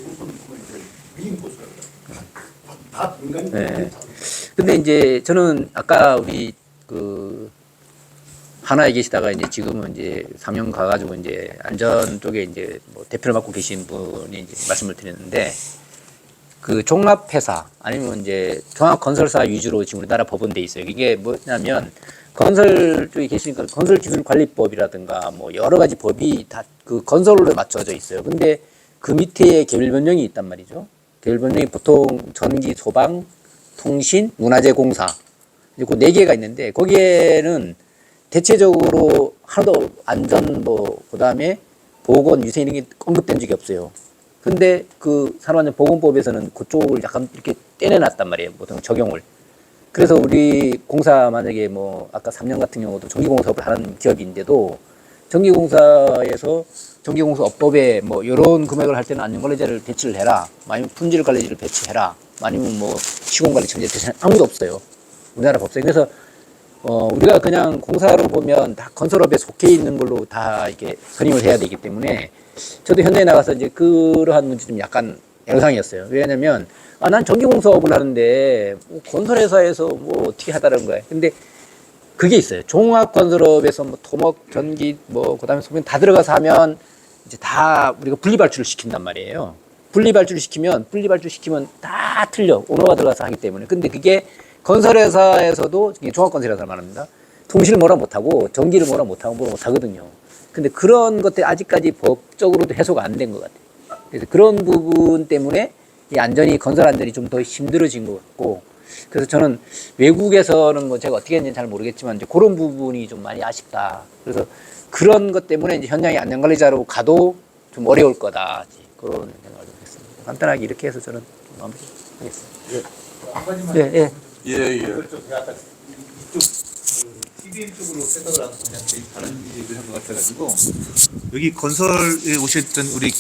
네. 근데 이제 저는 아까 우리 그 하나에 계시다가 이제 지금은 이제 3년 가가지고 이제 안전 쪽에 이제 뭐 대표를 맡고 계신 분이 이제 말씀을 드렸는데 그 종합회사 아니면 이제 종합건설사 위주로 지금 우리나라 법원돼 있어요. 이게 뭐냐면 건설 쪽에 계시니까 건설기술관리법이라든가 뭐 여러 가지 법이 다 그 건설로 맞춰져 있어요. 근데 그 밑에 계열 변경이 있단 말이죠. 계열 변경이 보통 전기, 소방, 통신, 문화재공사 이제 그 4개가 있는데 거기에는 대체적으로 하나도 안전 뭐 그다음에 보건 위생 이런 게 언급된 적이 없어요. 근데 그 산업안전보건법에서는 그쪽을 약간 이렇게 떼내놨단 말이에요. 보통 적용을. 그래서 우리 공사 만약에 뭐 아까 3년 같은 경우도 전기공사업을 하는 기업인데도 전기공사에서 전기공사업법에 뭐 이런 금액을 할 때는 안전관리자를 배치를 해라. 아니면 품질관리자를 배치해라. 아니면 뭐 시공관리청재 배치는 아무도 없어요. 우리나라 법상에. 그래서 우리가 그냥 공사로 보면 다 건설업에 속해 있는 걸로 다 이렇게 선임을 해야 되기 때문에 저도 현대에 나가서 이제 그러한 문제 좀 약간 애로사항이었어요. 왜냐면 난 전기공사업을 하는데 뭐 건설회사에서 뭐 어떻게 하다는 거예요. 근데 그게 있어요. 종합건설업에서 뭐 토목, 전기, 뭐 그다음에 소변 다 들어가서 하면 이제 다 우리가 분리발주를 시킨단 말이에요. 분리발주를 시키면 다 틀려. 오너가 들어가서 하기 때문에. 근데 그게 건설회사에서도 종합건설회사 말합니다. 통신을 뭐라 못하고 전기를 뭐라 못하고 뭐라 못하거든요. 근데 그런 것들 아직까지 법적으로도 해소가 안 된 것 같아요. 그래서 그런 부분 때문에 이 안전이 건설 안전이 좀 더 힘들어진 것 같고, 그래서 저는 외국에서는 뭐 제가 어떻게 했는지 잘 모르겠지만 이제 그런 부분이 좀 많이 아쉽다. 그래서 그런 것 때문에 이제 현장에 안전관리자로 가도 좀 어려울 거다. 그런 생각을 했습니다. 간단하게 이렇게 해서 저는 마무리하겠습니다. 예. TBM 쪽으로 생각을 하고 그냥 다른 얘기를 한 것 같아가지고 여기 건설에 오셨던 우리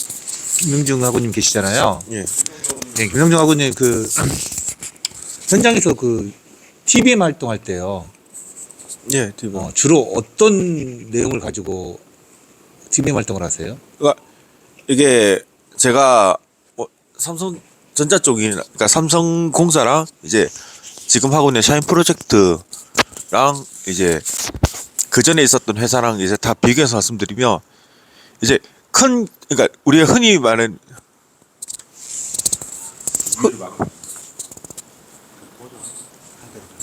김명중 하고님 계시잖아요. 예. 네, 김명중 하고님 그 현장에서 그 TBM 활동할 때요. 예, TBM. 주로 어떤 내용을 가지고 TBM 활동을 하세요? 그러니까 이게 제가 뭐 삼성전자 쪽이 그러니까 삼성공사랑 이제 지금 하고 있는 샤인 프로젝트랑 이제 그 전에 있었던 회사랑 이제 다 비교해서 말씀드리면 이제 그러니까 우리가 흔히 말하는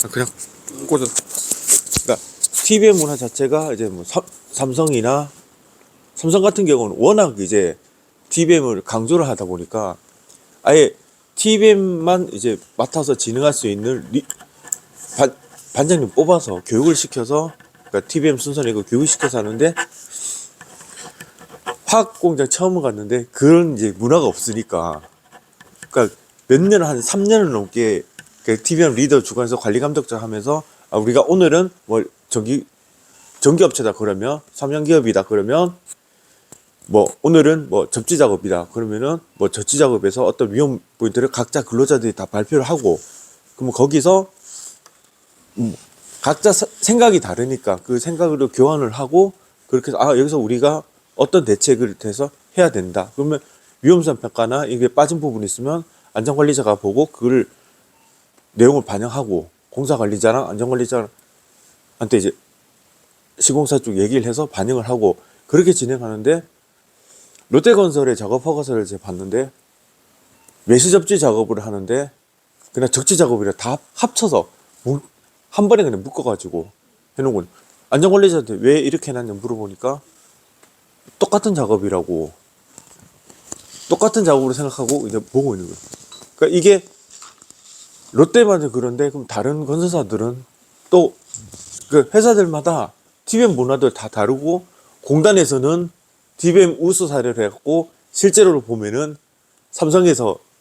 그냥 꽂아. 그러니까 TBM 문화 자체가 이제 뭐 삼성 같은 경우는 워낙 이제 TBM을 강조를 하다 보니까 아예 TBM만 이제 맡아서 진행할 수 있는 반장님 뽑아서 교육을 시켜서 그러니까 TBM 순서내고 교육을 시켜서 하는데 화학 공장 처음 갔는데 그런 이제 문화가 없으니까 그러니까 몇 년을 한 3년을 넘게 TBM 리더 주관에서 관리 감독자 하면서 우리가 오늘은 뭐 전기업체다 그러면 삼양기업이다 그러면 뭐 오늘은 뭐 접지 작업이다 그러면은 뭐 접지 작업에서 어떤 위험 포인트를 각자 근로자들이 다 발표를 하고 그러면 거기서 각자 생각이 다르니까 그 생각으로 교환을 하고 그렇게 해서 여기서 우리가 어떤 대책을 해서 해야 된다 그러면 위험성 평가나 이게 빠진 부분이 있으면 안전관리자가 보고 그걸 내용을 반영하고 공사관리자랑 안전관리자한테 이제 시공사 쪽 얘기를 해서 반영을 하고 그렇게 진행하는데 롯데건설의 작업 허가서를 제가 봤는데 매시 접지 작업을 하는데 그냥 적지 작업이랑 다 합쳐서 한 번에 그냥 묶어가지고 해놓은 거예요. 안전관리자한테 왜 이렇게 해놨냐 물어보니까 똑같은 작업이라고 똑같은 작업으로 생각하고 이제 보고 있는 거예요. 그러니까 이게 롯데만 그런데 그럼 다른 건설사들은 또 그 회사들마다 TBM 문화들 다 다르고 공단에서는 TBM 우수 사례를 했고 실제로 보면은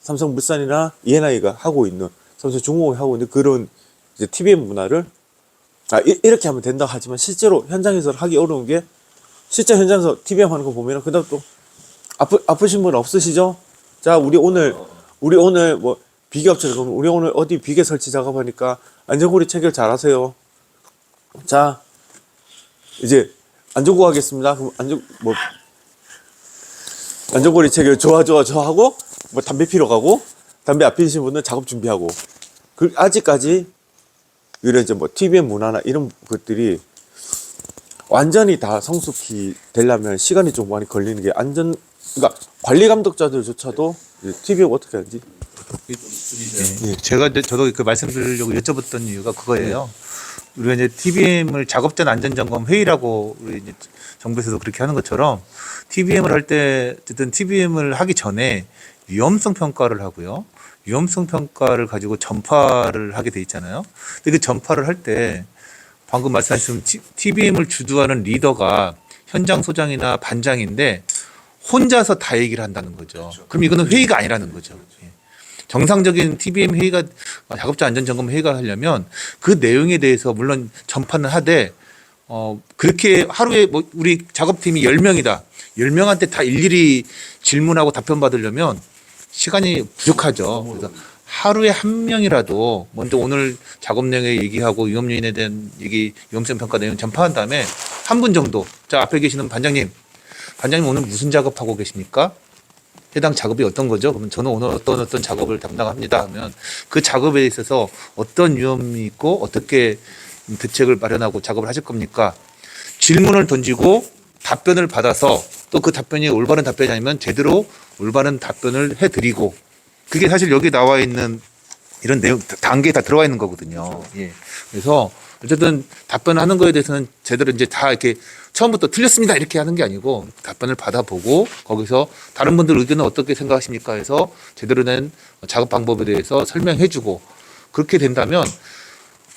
삼성물산이나 E&I가 하고 있는 삼성중공업이 하고 있는 그런 이제 TBM 문화를 이렇게 하면 된다 하지만 실제로 현장에서 하기 어려운 게 실제 현장에서 TBM 하는 거 보면은 그다음 또 아프신 분 없으시죠? 자 우리 오늘 뭐 비계업체를 보면 우리 오늘 어디 비계 설치 작업하니까 안전고리 체결 잘하세요. 자 이제 안전고 하겠습니다. 그럼 안전고리 체결 좋아 하고 뭐 담배 피러 가고 담배 안 피우신 분은 작업 준비하고 그 아직까지 이런 이제 뭐 TBM 문화나 이런 것들이 완전히 다 성숙히 되려면 시간이 좀 많이 걸리는 게 그러니까 관리 감독자들조차도 TBM 어떻게 하는지 저도 그 말씀드리려고 여쭤봤던 이유가 그거예요. 우리가 이제 TBM을 작업전 안전점검 회의라고 우리 이제 정부에서도 그렇게 하는 것처럼 TBM을 할 때 어쨌든 TBM을 하기 전에 위험성 평가를 하고요. 위험성 평가를 가지고 전파를 하게 돼 있잖아요. 근데 그 전파를 할 때 방금 말씀하신 TBM을 주도하는 리더가 현장 소장이나 반장인데 혼자서 다 얘기를 한다는 거죠. 그럼 이거는 회의가 아니라는 거죠. 정상적인 TBM 회의가 작업자 안전점검 회의가 하려면 그 내용에 대해서 물론 전파는 하되 그렇게 하루에 뭐 우리 작업팀이 10명이다. 10명한테 다 일일이 질문하고 답변 받으려면 시간이 부족하죠. 그래서 하루에 한 명이라도 먼저 오늘 작업 내용에 얘기하고 위험 요인에 대한 얘기, 위험성 평가 내용 전파한 다음에 한 분 정도, 자 앞에 계시는 반장님 오늘 무슨 작업하고 계십니까? 해당 작업이 어떤 거죠? 그러면 저는 오늘 어떤 작업을 담당합니다 하면 그 작업에 있어서 어떤 위험이 있고 어떻게 대책을 마련하고 작업을 하실 겁니까? 질문을 던지고 답변을 받아서 또 그 답변이 올바른 답변이 아니면 제대로 올바른 답변을 해드리고, 그게 사실 여기 나와 있는 이런 내용 단계에 다 들어가 있는 거거든요. 예. 그래서 어쨌든 답변하는 거에 대해서는 제대로 이제 다 이렇게 처음부터 틀렸습니다 이렇게 하는 게 아니고 답변을 받아보고 거기서 다른 분들 의견은 어떻게 생각하십니까 해서 제대로 된 작업 방법에 대해서 설명해주고, 그렇게 된다면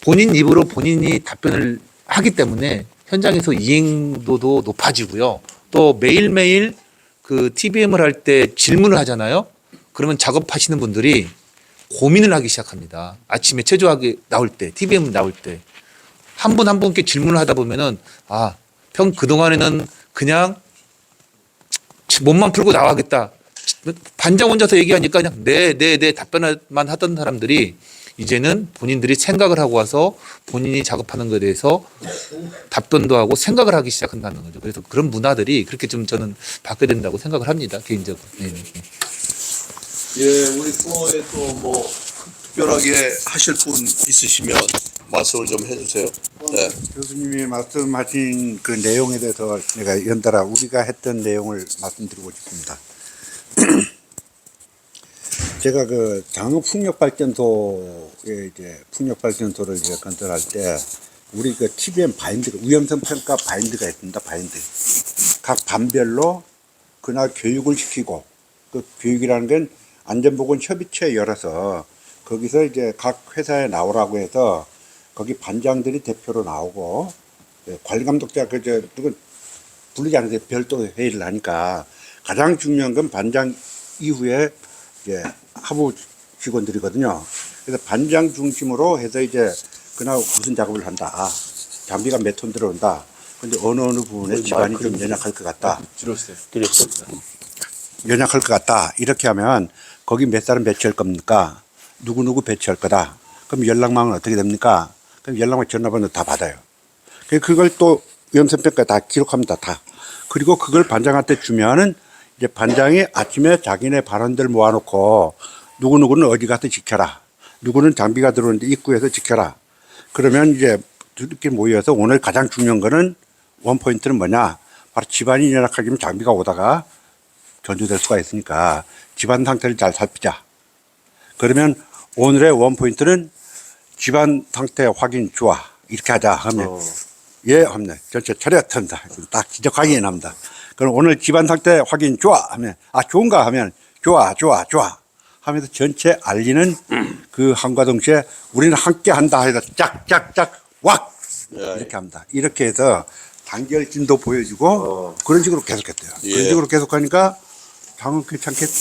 본인 입으로 본인이 답변을 하기 때문에 현장에서 이행도도 높아지고요. 또 매일매일 그 TBM을 할 때 질문을 하잖아요. 그러면 작업하시는 분들이 고민을 하기 시작합니다. 아침에 체조하기 나올 때, TBM 나올 때. 한 분 한 분께 질문을 하다 보면은, 아, 그동안에는 그냥 몸만 풀고 나가겠다. 반장 혼자서 얘기하니까 그냥 네 답변만 하던 사람들이 이제는 본인들이 생각을 하고 와서 본인이 작업하는 것에 대해서 답변도 하고 생각을 하기 시작한다는 거죠. 그래서 그런 문화들이 그렇게 좀 저는 바뀌어야 된다고 생각을 합니다. 개인적으로. 네. 예, 우리 코너에 또 뭐 특별하게 하실 분 있으시면 말씀을 좀 해주세요. 네. 교수님이 말씀하신 그 내용에 대해서 내가 연달아 우리가 했던 내용을 말씀드리고 싶습니다. 제가 그 장흥 풍력발전소에 이제 풍력발전소를 이제 건설할 때 우리 그 TBM 바인드가 위험성 평가 바인드가 있습니다. 바인드. 각 반별로 그날 교육을 시키고, 그 교육이라는 건 안전보건 협의체 열어서 거기서 이제 각 회사에 나오라고 해서 거기 반장들이 대표로 나오고, 관리감독자 그저 누군 부르지 않아서 별도 회의를 하니까 가장 중요한 건 반장 이후에 이제 하부 직원들이거든요. 그래서 반장 중심으로 해서 이제 그날 무슨 작업을 한다. 장비가 몇 톤 들어온다. 근데 어느 부분에 집안이 좀 연약할 것 같다. 연약할 것 같다. 이렇게 하면 거기 몇 사람 배치할 겁니까? 누구 배치할 거다. 그럼 연락망은 어떻게 됩니까? 그럼 연락망 전화번호 다 받아요. 그걸 또 위험성평가 다 기록합니다. 다. 그리고 그걸 반장한테 주면은 이제 반장이 아침에 자기네 발언들 모아놓고 누구는 어디 가서 지켜라. 누구는 장비가 들어오는데 입구에서 지켜라. 그러면 이제 이렇게 모여서 오늘 가장 중요한 거는 원포인트는 뭐냐. 바로 집안이 연약하면 장비가 오다가 전주될 수가 있으니까 집안 상태를 잘 살피자. 그러면 오늘의 원포인트는 집안 상태 확인 좋아. 이렇게 하자 하면 예 하면 전체 차렷 한다. 딱 지적하게 납니다. 그럼 오늘 집안 상태 확인 좋아 하면 좋은가 하면 좋아 하면서 전체 알리는 그 한과 동시에 우리는 함께 한다 해서 짝짝짝 왁 이렇게 합니다. 이렇게 해서 단결진도 보여주고 그런 식으로 계속했대요. 그런 식으로 계속하니까 장은 괜찮겠다.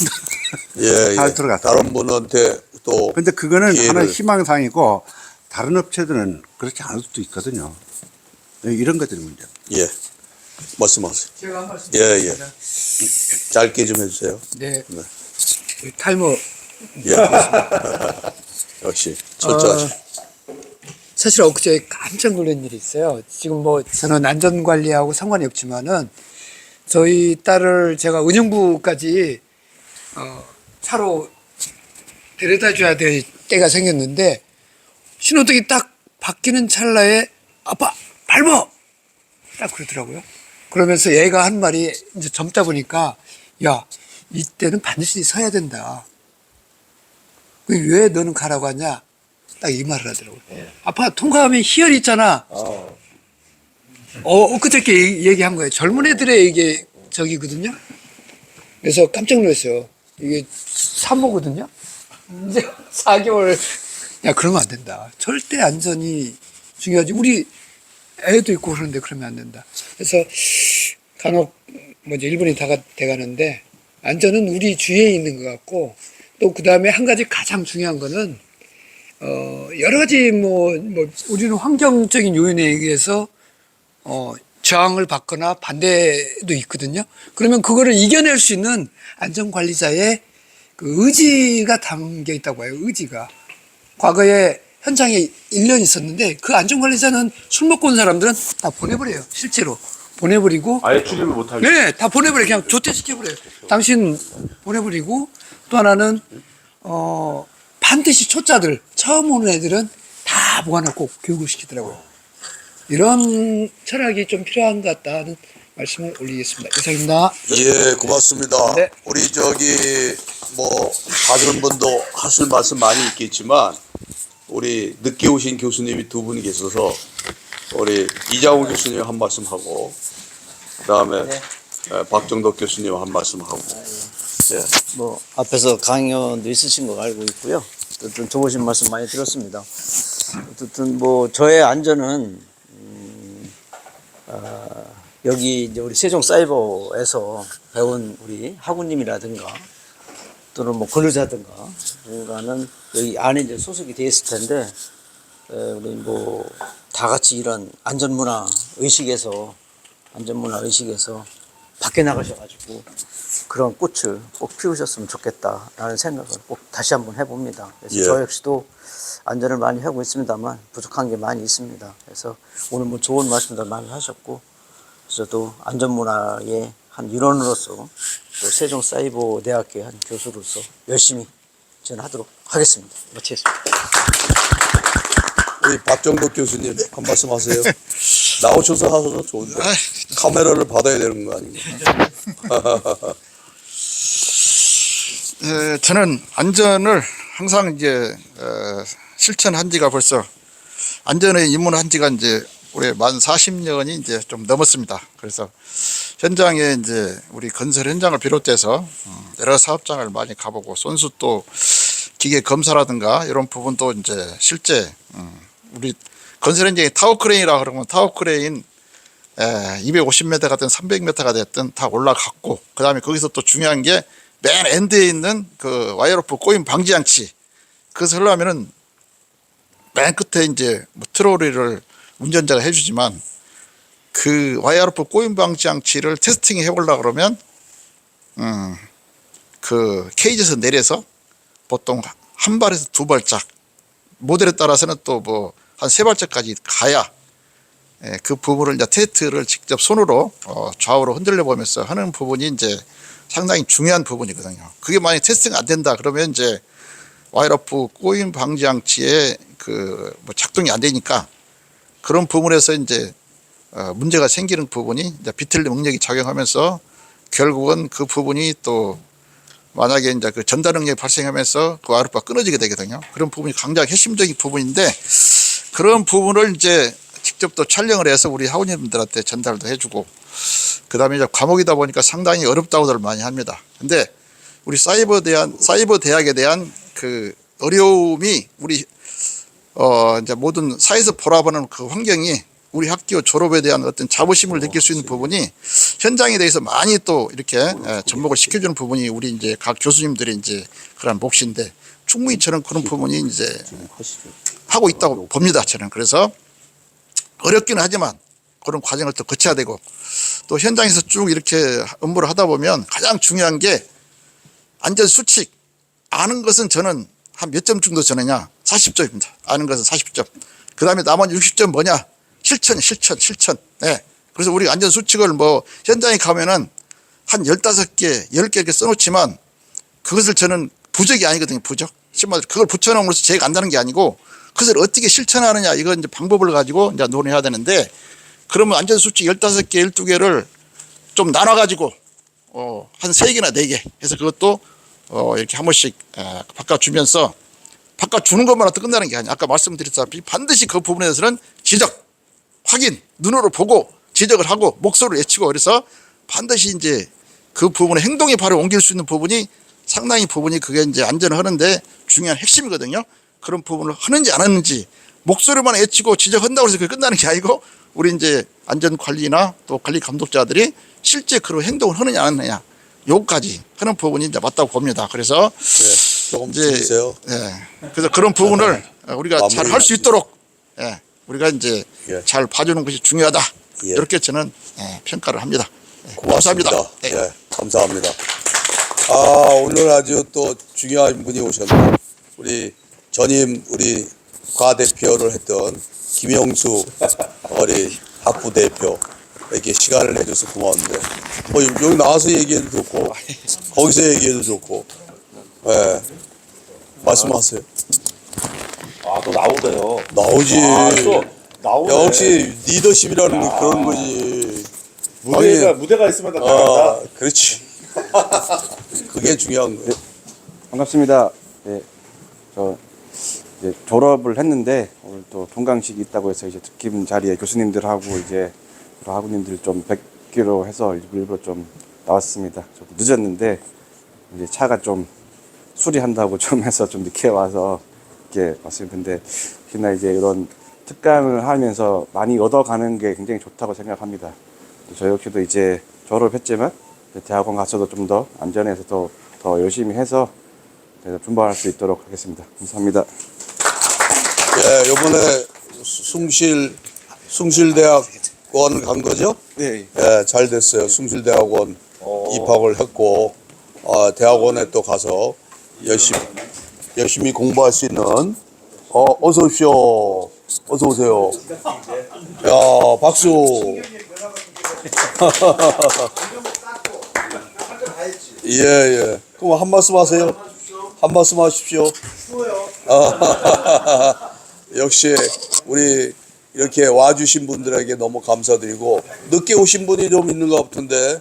잘 들어갔어요. 다른 분한테 또. 근데 그거는 하나의 희망사항이고 다른 업체들은 그렇지 않을 수도 있거든요. 이런 것들이 문제. 예. 말씀하세요. 제가 한 말씀 예. 짧게 좀 해주세요. 네. 탈모. 예. 역시 철저하시. 사실 엊그제 깜짝 놀란 일이 있어요. 지금 뭐 저는 안전관리하고 상관이 없지만은 저희 딸을 제가 은영부까지 차로 데려다 줘야 될 때가 생겼는데 신호등이 딱 바뀌는 찰나에 아빠 밟어! 딱 그러더라고요. 그러면서 얘가 한 말이 이제 젊다 보니까 야 이때는 반드시 서야 된다. 왜 너는 가라고 하냐? 딱 이 말을 하더라고요. 아빠 통과하면 희열이 있잖아. 그저께 얘기한 거예요. 젊은 애들의 이게 저기거든요. 그래서 깜짝 놀랐어요. 이게 산모거든요. 이제 4개월. 야 그러면 안 된다. 절대 안전이 중요하지. 우리 애도 있고 그러는데 그러면 안 된다. 그래서 간혹 뭐지 일본이 다 돼가는데 안전은 우리 주위에 있는 것 같고 또 그 다음에 한 가지 가장 중요한 거는 여러 가지 뭐 우리는 환경적인 요인에 의해서 저항을 받거나 반대도 있거든요. 그러면 그거를 이겨낼 수 있는 안전관리자의 그 의지가 담겨 있다고 해요. 의지가. 과거에 현장에 1년 있었는데 그 안전관리자는 술 먹고 온 사람들은 다 보내버려요. 실제로. 보내버리고. 아예 출입을 못하게. 네, 다 보내버려요. 그냥 조퇴시켜버려요. 당신 보내버리고 또 하나는, 반드시 초짜들, 처음 오는 애들은 다 모아놓고 교육을 시키더라고요. 이런 철학이 좀 필요한 것 같다는 말씀을 올리겠습니다. 이상입니다. 예, 고맙습니다. 네. 우리 뭐 다른 분도 하실 말씀 많이 있겠지만 우리 늦게 오신 교수님이 두 분 계셔서 우리 이장호 교수님 한 말씀 하고 그다음에 박정덕 교수님 한 말씀 하고. 예. 뭐 앞에서 강연도 있으신 거 알고 있고요. 어쨌든 좋으신 말씀 많이 들었습니다. 어쨌든 뭐 저의 안전은 여기 이제 우리 세종사이버에서 배운 우리 학우님이라든가 또는 뭐 근로자든가 누군가는 여기 안에 이제 소속이 되어 있을 텐데 우리 뭐 다 같이 이런 안전문화 의식에서 밖에 나가셔가지고 그런 꽃을 꼭 피우셨으면 좋겠다라는 생각을 꼭 다시 한번 해봅니다. 그래서 예. 저 역시도 안전을 많이 하고 있습니다만 부족한 게 많이 있습니다. 그래서 오늘 뭐 좋은 말씀들 많이 하셨고 저도 안전문화의 한 일원으로서 또 세종사이버대학교의 한 교수로서 열심히 저는 하도록 하겠습니다. 마치겠습니다. 우리 박정덕 교수님 한 말씀 하세요. 나오셔서 하셔서 좋은데 카메라를 받아야 되는 거 아닌가? 저는 안전을 항상 이제 실천한 지가 벌써 안전에 입문한 지가 이제 올해 만 40년이 이제 좀 넘었습니다. 그래서 현장에 이제 우리 건설 현장을 비롯해서 여러 사업장을 많이 가보고 손수 또 기계 검사라든가 이런 부분도 이제 실제 우리 건설 현장에 타워크레인이라 그러면 타워크레인 250m가 됐든 300m가 됐든 다 올라갔고 그 다음에 거기서 또 중요한 게 맨 엔드에 있는 그 와이어로프 꼬임 방지 장치 그것을 하려면은 맨 끝에 이제 뭐 트롤리를 운전자가 해주지만 그 와이어로프 꼬임 방지 장치를 테스팅 해보려고 그러면 그 케이지에서 내려서 보통 한 발에서 두 발짝 모델에 따라서는 또 뭐 한 세 발짝까지 가야 그 부분을 이제 테스트를 직접 손으로 좌우로 흔들려 보면서 하는 부분이 이제 상당히 중요한 부분이거든요. 그게 만약 테스트가 안 된다 그러면 이제 와이어로프 꼬임 방지 장치에 그 뭐 작동이 안 되니까 그런 부분에서 이제 문제가 생기는 부분이 이제 비틀리 능력이 작용하면서 결국은 그 부분이 또 만약에 이제 그 전달 능력이 발생하면서 그 와이어로프가 끊어지게 되거든요. 그런 부분이 굉장히 핵심적인 부분인데 그런 부분을 이제 직접 또 촬영을 해서 우리 학우님들한테 전달도 해주고 그 다음에 이제 과목이다 보니까 상당히 어렵다고들 많이 합니다. 근데 우리 사이버 대학에 대한 그 어려움이 우리 이제 모든 사회에서 보라보는 그 환경이 우리 학교 졸업에 대한 어떤 자부심을 느낄 수 있는 부분이 현장에 대해서 많이 또 이렇게 접목을 시켜주는 부분이 우리 이제 각 교수님들의 이제 그런 몫인데 충분히 저는 그런 부분이 이제 하고 있다고 봅니다. 저는 그래서 어렵기는 하지만 그런 과정을 또 거쳐야 되고 또 현장에서 쭉 이렇게 업무를 하다 보면 가장 중요한 게 안전 수칙 아는 것은 저는 한 몇 점 정도 저는냐 40점입니다. 아는 것은 40점. 그 다음에 나머지 60점 뭐냐 실천. 네. 그래서 우리 안전 수칙을 뭐 현장에 가면은 한 15개, 10개 이렇게 써놓지만 그것을 저는 부적이 아니거든요. 부적. 심하게 그걸 붙여놓음으로써 제가 안다는 게 아니고 그것을 어떻게 실천하느냐 이건 이제 방법을 가지고 이제 논의해야 되는데 그러면 안전 수칙 15개, 12개를 좀 나눠가지고 한 3개나 4개 해서 그것도 이렇게 한 번씩 바꿔주면서 바꿔주는 것만 해도 끝나는 게 아니야. 아까 말씀드렸다시피 반드시 그 부분에 대해서는 지적, 확인, 눈으로 보고 지적을 하고 목소리를 외치고 그래서 반드시 이제 그 부분에 행동에 바로 옮길 수 있는 부분이 상당히 부분이 그게 이제 안전을 하는데 중요한 핵심이거든요. 그런 부분을 하는지 안 하는지 목소리만 외치고 지적한다고 해서 그게 끝나는 게 아니고 우리 이제 안전관리나 또 관리 감독자들이 실제 그런 행동을 하느냐 안 하느냐 요까지 하는 부분이 이제 맞다고 봅니다. 그래서 조금 이제 줄이세요. 그래서 그런 부분을 우리가 잘 할 수 있도록 우리가 이제 예. 잘 봐주는 것이 중요하다. 예. 이렇게 저는 평가를 합니다. 고맙습니다. 감사합니다. 네. 예, 감사합니다. 오늘 아주 또 중요한 분이 오셨네. 우리 전임 우리 과대표를 했던 김영수 우리 학부 대표 이렇게 시간을 내줘서 고마운데 여기 나와서 얘기해도 좋고 거기서 얘기해도 좋고 말씀하세요. 또 나오대요. 나오지. 또 나오네. 역시 리더십이라는 게 그런 거지. 무대가 있으면 다 나간다. 그렇지. 그게 중요한 거야. 반갑습니다. 네, 저 이제 졸업을 했는데 오늘 또 동강식이 있다고 해서 이제 특임 자리에 교수님들하고 이제 여러 학우님들 좀 뵙기로 해서 일부러 좀 나왔습니다. 저도 늦었는데 이제 차가 좀 수리한다고 좀 해서 좀 늦게 와서 이렇게 왔습니다. 근데 특히나 이제 이런 특강을 하면서 많이 얻어가는 게 굉장히 좋다고 생각합니다. 저 역시도 이제 졸업했지만 대학원 가서도 좀 더 안전해서 더 열심히 해서 분발할 수 있도록 하겠습니다. 감사합니다. 예, 요번에 숭실대학원 간 거죠? 네. 예, 잘 됐어요. 숭실대학원 입학을 했고, 대학원에 또 가서 열심히 공부할 수 있는, 어서 오십시오. 어서 오세요. 야, 박수. 예, 예. 그럼 한 말씀 하세요. 한 말씀 하십시오. 역시 우리 이렇게 와주신 분들에게 너무 감사드리고, 늦게 오신 분이 좀 있는 것 같은데,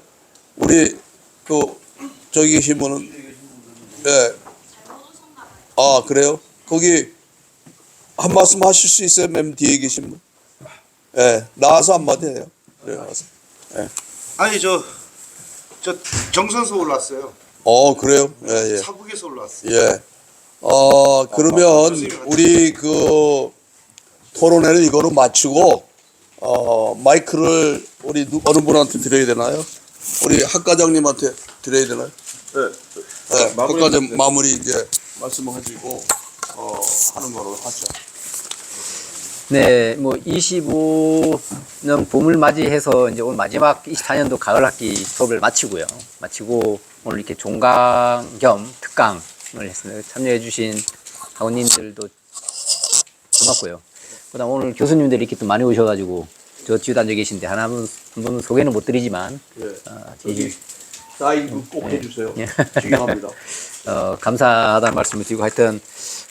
우리 저기 계신 분은, 예. 아, 그래요? 거기 한 말씀 하실 수 있어요? 맨 뒤에 계신 분? 예, 나와서 한마디 해요. 그래, 나와서. 예. 아니 저 정선서 올랐어요. 그래요? 예, 예. 사북에서 올랐어요. 예. 그러면 우리 토론회를 이거로 마치고, 마이크를 우리 어느 분한테 드려야 되나요? 우리 학 과장님한테 드려야 되나요? 네. 학 과장 마무리 이제 말씀을 해주고, 하는 거로 하죠. 네, 뭐 25년 봄을 맞이해서 이제 오늘 마지막 24년도 가을 학기 수업을 마치고 오늘 이렇게 종강 겸 특강을 했습니다. 참여해 주신 학우님들도 고맙고요. 그다음 오늘 교수님들이 이렇게 또 많이 오셔가지고 저 뒤에 앉아 계신데 한 분 소개는 못 드리지만 여기 사인 꼭 해주세요. 예. 중요합니다. 감사하다는 말씀을 드리고 하여튼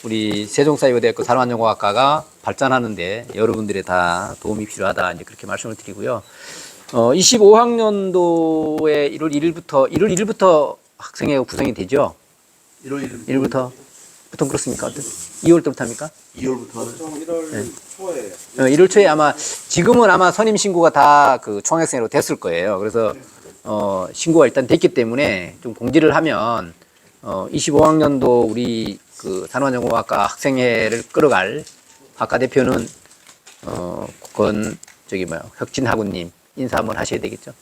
우리 세종사이버대학교 산업안전공학과가 발전하는데 여러분들의 다 도움이 필요하다 이제 그렇게 말씀을 드리고요. 25학년도에 1월 1일부터 학생회가 구성이 되죠. 1월 1일부터 보통 그렇습니까? 2월 때부터 합니까? 2월부터 하는 1월 초에 1월 초에 아마 지금은 아마 선임 신고가 다 그 총학생회로 됐을 거예요. 그래서 신고가 일단 됐기 때문에 좀 공지를 하면 25학년도 우리 그 산업안전공학과 학생회를 끌어갈 학과 대표는 혁진 학우님 인사 한번 하셔야 되겠죠.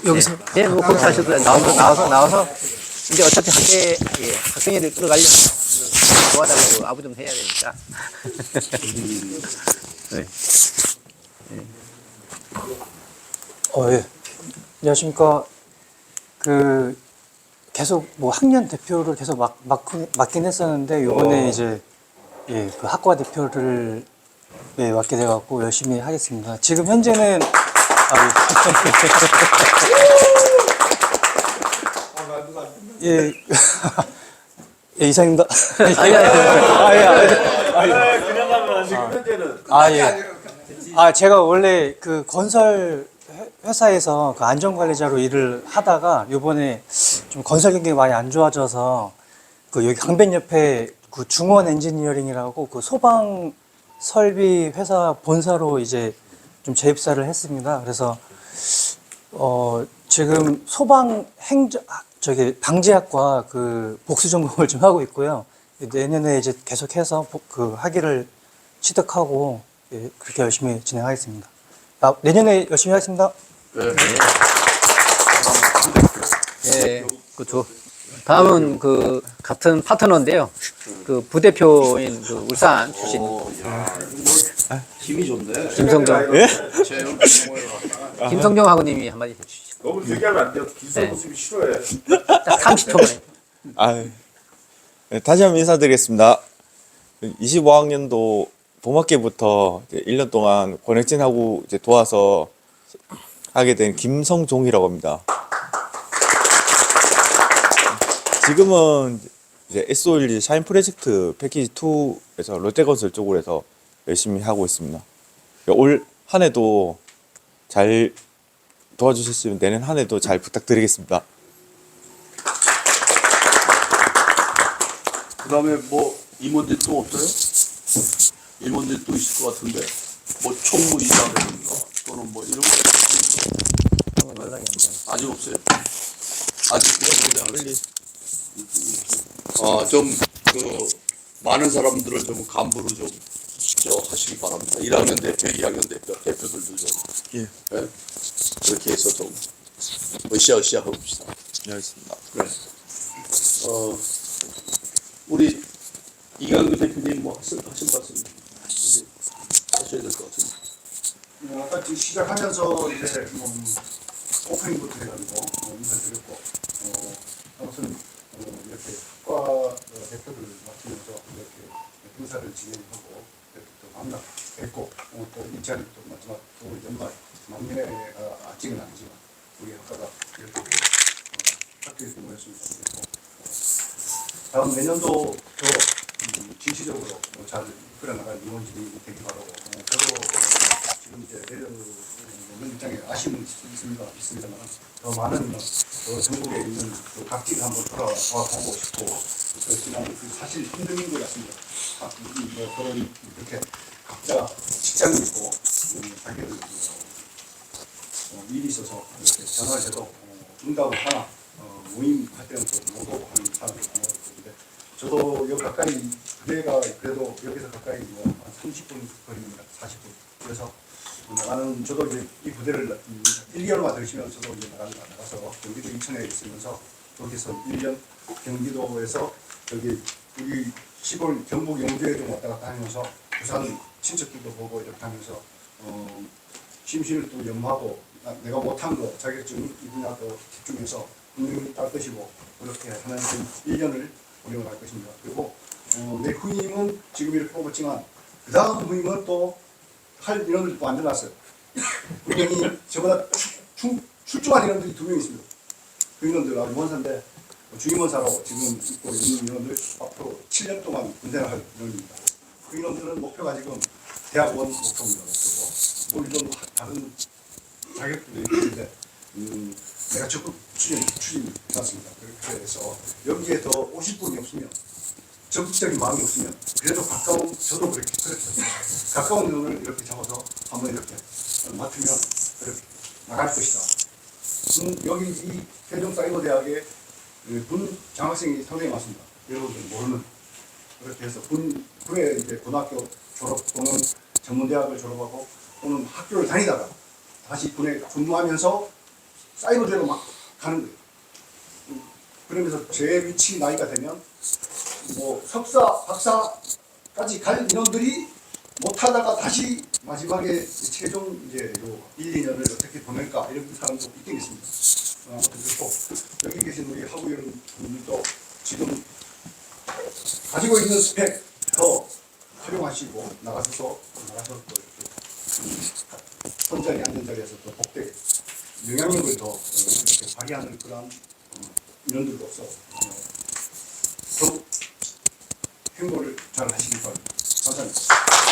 여기서? 네, 뭐 거기서 하셔도 나와서 이제 어차피 학생회를 끌어가려면 도와달라고 아부 좀 해야 되니까. 네. 예. 안녕하십니까. 계속 뭐 학년 대표를 계속 맡긴 했었는데 요번에 이제 그 학과 대표를 맡게 돼갖고 열심히 하겠습니다. 지금 현재는 예. 예, 이상입니다. 그냥 가면 안 되고 현재는. 제가 원래 그 건설 회사에서 그 안전관리자로 일을 하다가 요번에 좀 건설 경기가 많이 안 좋아져서 그 여기 강변 옆에 그 중원 엔지니어링이라고 그 소방 설비 회사 본사로 이제 좀 재입사를 했습니다. 그래서 지금 소방 방지학과 그 복수 전공을 좀 하고 있고요. 내년에 이제 계속해서 그 학위를 취득하고 그렇게 열심히 진행하겠습니다. 내년에 열심히 하겠습니다. 네, 다음은 그 같은 파트너인데요. 그 부대표인 그 울산 출신 힘이 좋네. 김성정. 김성정 학우님이 한마디 해주시죠. 너무 얘기하면 안 돼요. 기술 모습이 싫어해. 딱 30초만에. 다시 한번 인사드리겠습니다. 25학년도 봄학기부터 1년 동안 권혁진하고 이제 도와서 하게 된 김성종이라고 합니다. 지금은 이제 SOLG 샤인 프로젝트 패키지 2에서 롯데건설 쪽으로 해서 열심히 하고 있습니다. 올 한 해도 잘 도와주셨으면 내년 한 해도 잘 부탁드리겠습니다. 그다음에 뭐 임원들 또 없어요? 임원들 또 있을 것 같은데 뭐 총무이사라든가 또는 뭐 이런 거 아직 없어요. 아직 좀그 많은 사람들을 좀 간부로 좀 하시기 바랍니다. 1학년 대표, 2학년 대표들도 좀 예. 예? 그렇게 해서 좀 으쌰으쌰 해봅시다. 네, 알겠습니다. 그래. 우리 이강규 대표님 뭐 하신 말씀 하셔야 될 것 같은데. 아까 지금 시작하면서 이제 오프닝부터 해가지고 인사드렸고 아무튼 이렇게 학과 대표들 맡으면서 이렇게 행사를 진행하고 이렇게 또 만나 뵙고 또 이 자리 또 마지막 또 연말 막내가 아직은 아니지만 우리 학과가 이렇게 학교에서 모였습니다. 다음 내년도 더 진취적으로 잘 이끌어나갈 임원진이 되기 바라고 저도 지금 이제 내려오는 입장에 아쉬움은 있습니다만 더 많은 전국에 있는 각지를 한번 돌아와 보고 싶고 그렇지만 사실 힘든 것 같습니다. 그런 이렇게 각자 직장이 있고 자기들 일이 있어서 이렇게 전화를 해도 응답을 하나 모임할 때는 또 못 오고 하는 사람들이 많은데 저도 여기 가까이 부대가 그래도 여기서 가까이 뭐 한 30분 거리입니다. 40분. 그래서 나는 저도 이제 이 부대를 1개월만 더 쉬면 저도 이제 나가서 경기도 인천에 있으면서 거기서 1년 경기도에서 여기 우리 시골 경북 영주에도 왔다 갔다 하면서 부산 친척들도 보고 이렇게 하면서 심신을 또 연마하고 내가 못한 거 자격증 이 분야도 집중해서 분명히 딸 것이고 그렇게 하는 1년을 운영할 것입니다. 그리고 내 후임은 지금 이렇게 뽑았지만 그 다음 후임은 또 할 인원들이 또 안 들어왔어요. 분명히 저보다 출중한 인원들이 2명 있습니다. 그 인원들 아주 원사인데 주임원사로 지금 있고 있는 인원들 앞으로 7년 동안 군대를 할 인원입니다. 그 인원들은 목표가 지금 대학원 목표입니다. 목표고 물론 다른 자격들이 있는데 내가 적극 추진해놨습니다. 그렇게 해서 여기에 더 오실 분이 없으면 적극적인 마음이 없으면 그래도 가까운 저도 그렇게 가까운 눈을 이렇게 잡아서 한번 이렇게 맡으면 그렇게 나갈 것이다. 여기 이 세종사이버대학에 군 장학생이 상당히 많습니다. 여러분들 모르는 그렇게 해서 군에 이제 고등학교 졸업 또는 전문대학을 졸업하고 또는 학교를 다니다가 다시 군에 근무하면서 사이버대로 막 가는 거예요. 그러면서 제 위치 나이가 되면 뭐 석사, 박사까지 갈 인원들이 못하다가 다시 마지막에 최종 이제 요 1, 2년을 어떻게 보낼까 이런 사람도 있긴 있습니다. 그리고 여기 계신 우리 학우위원 분들도 지금 가지고 있는 스펙 더 활용하시고 나가서 또 이렇게 선자리 앉은 자리에서 또 복대 영향력을 더 이렇게 발휘하는 그런 인원들로서 더욱 행보를 잘 하시기 바랍니다. 감사합니다.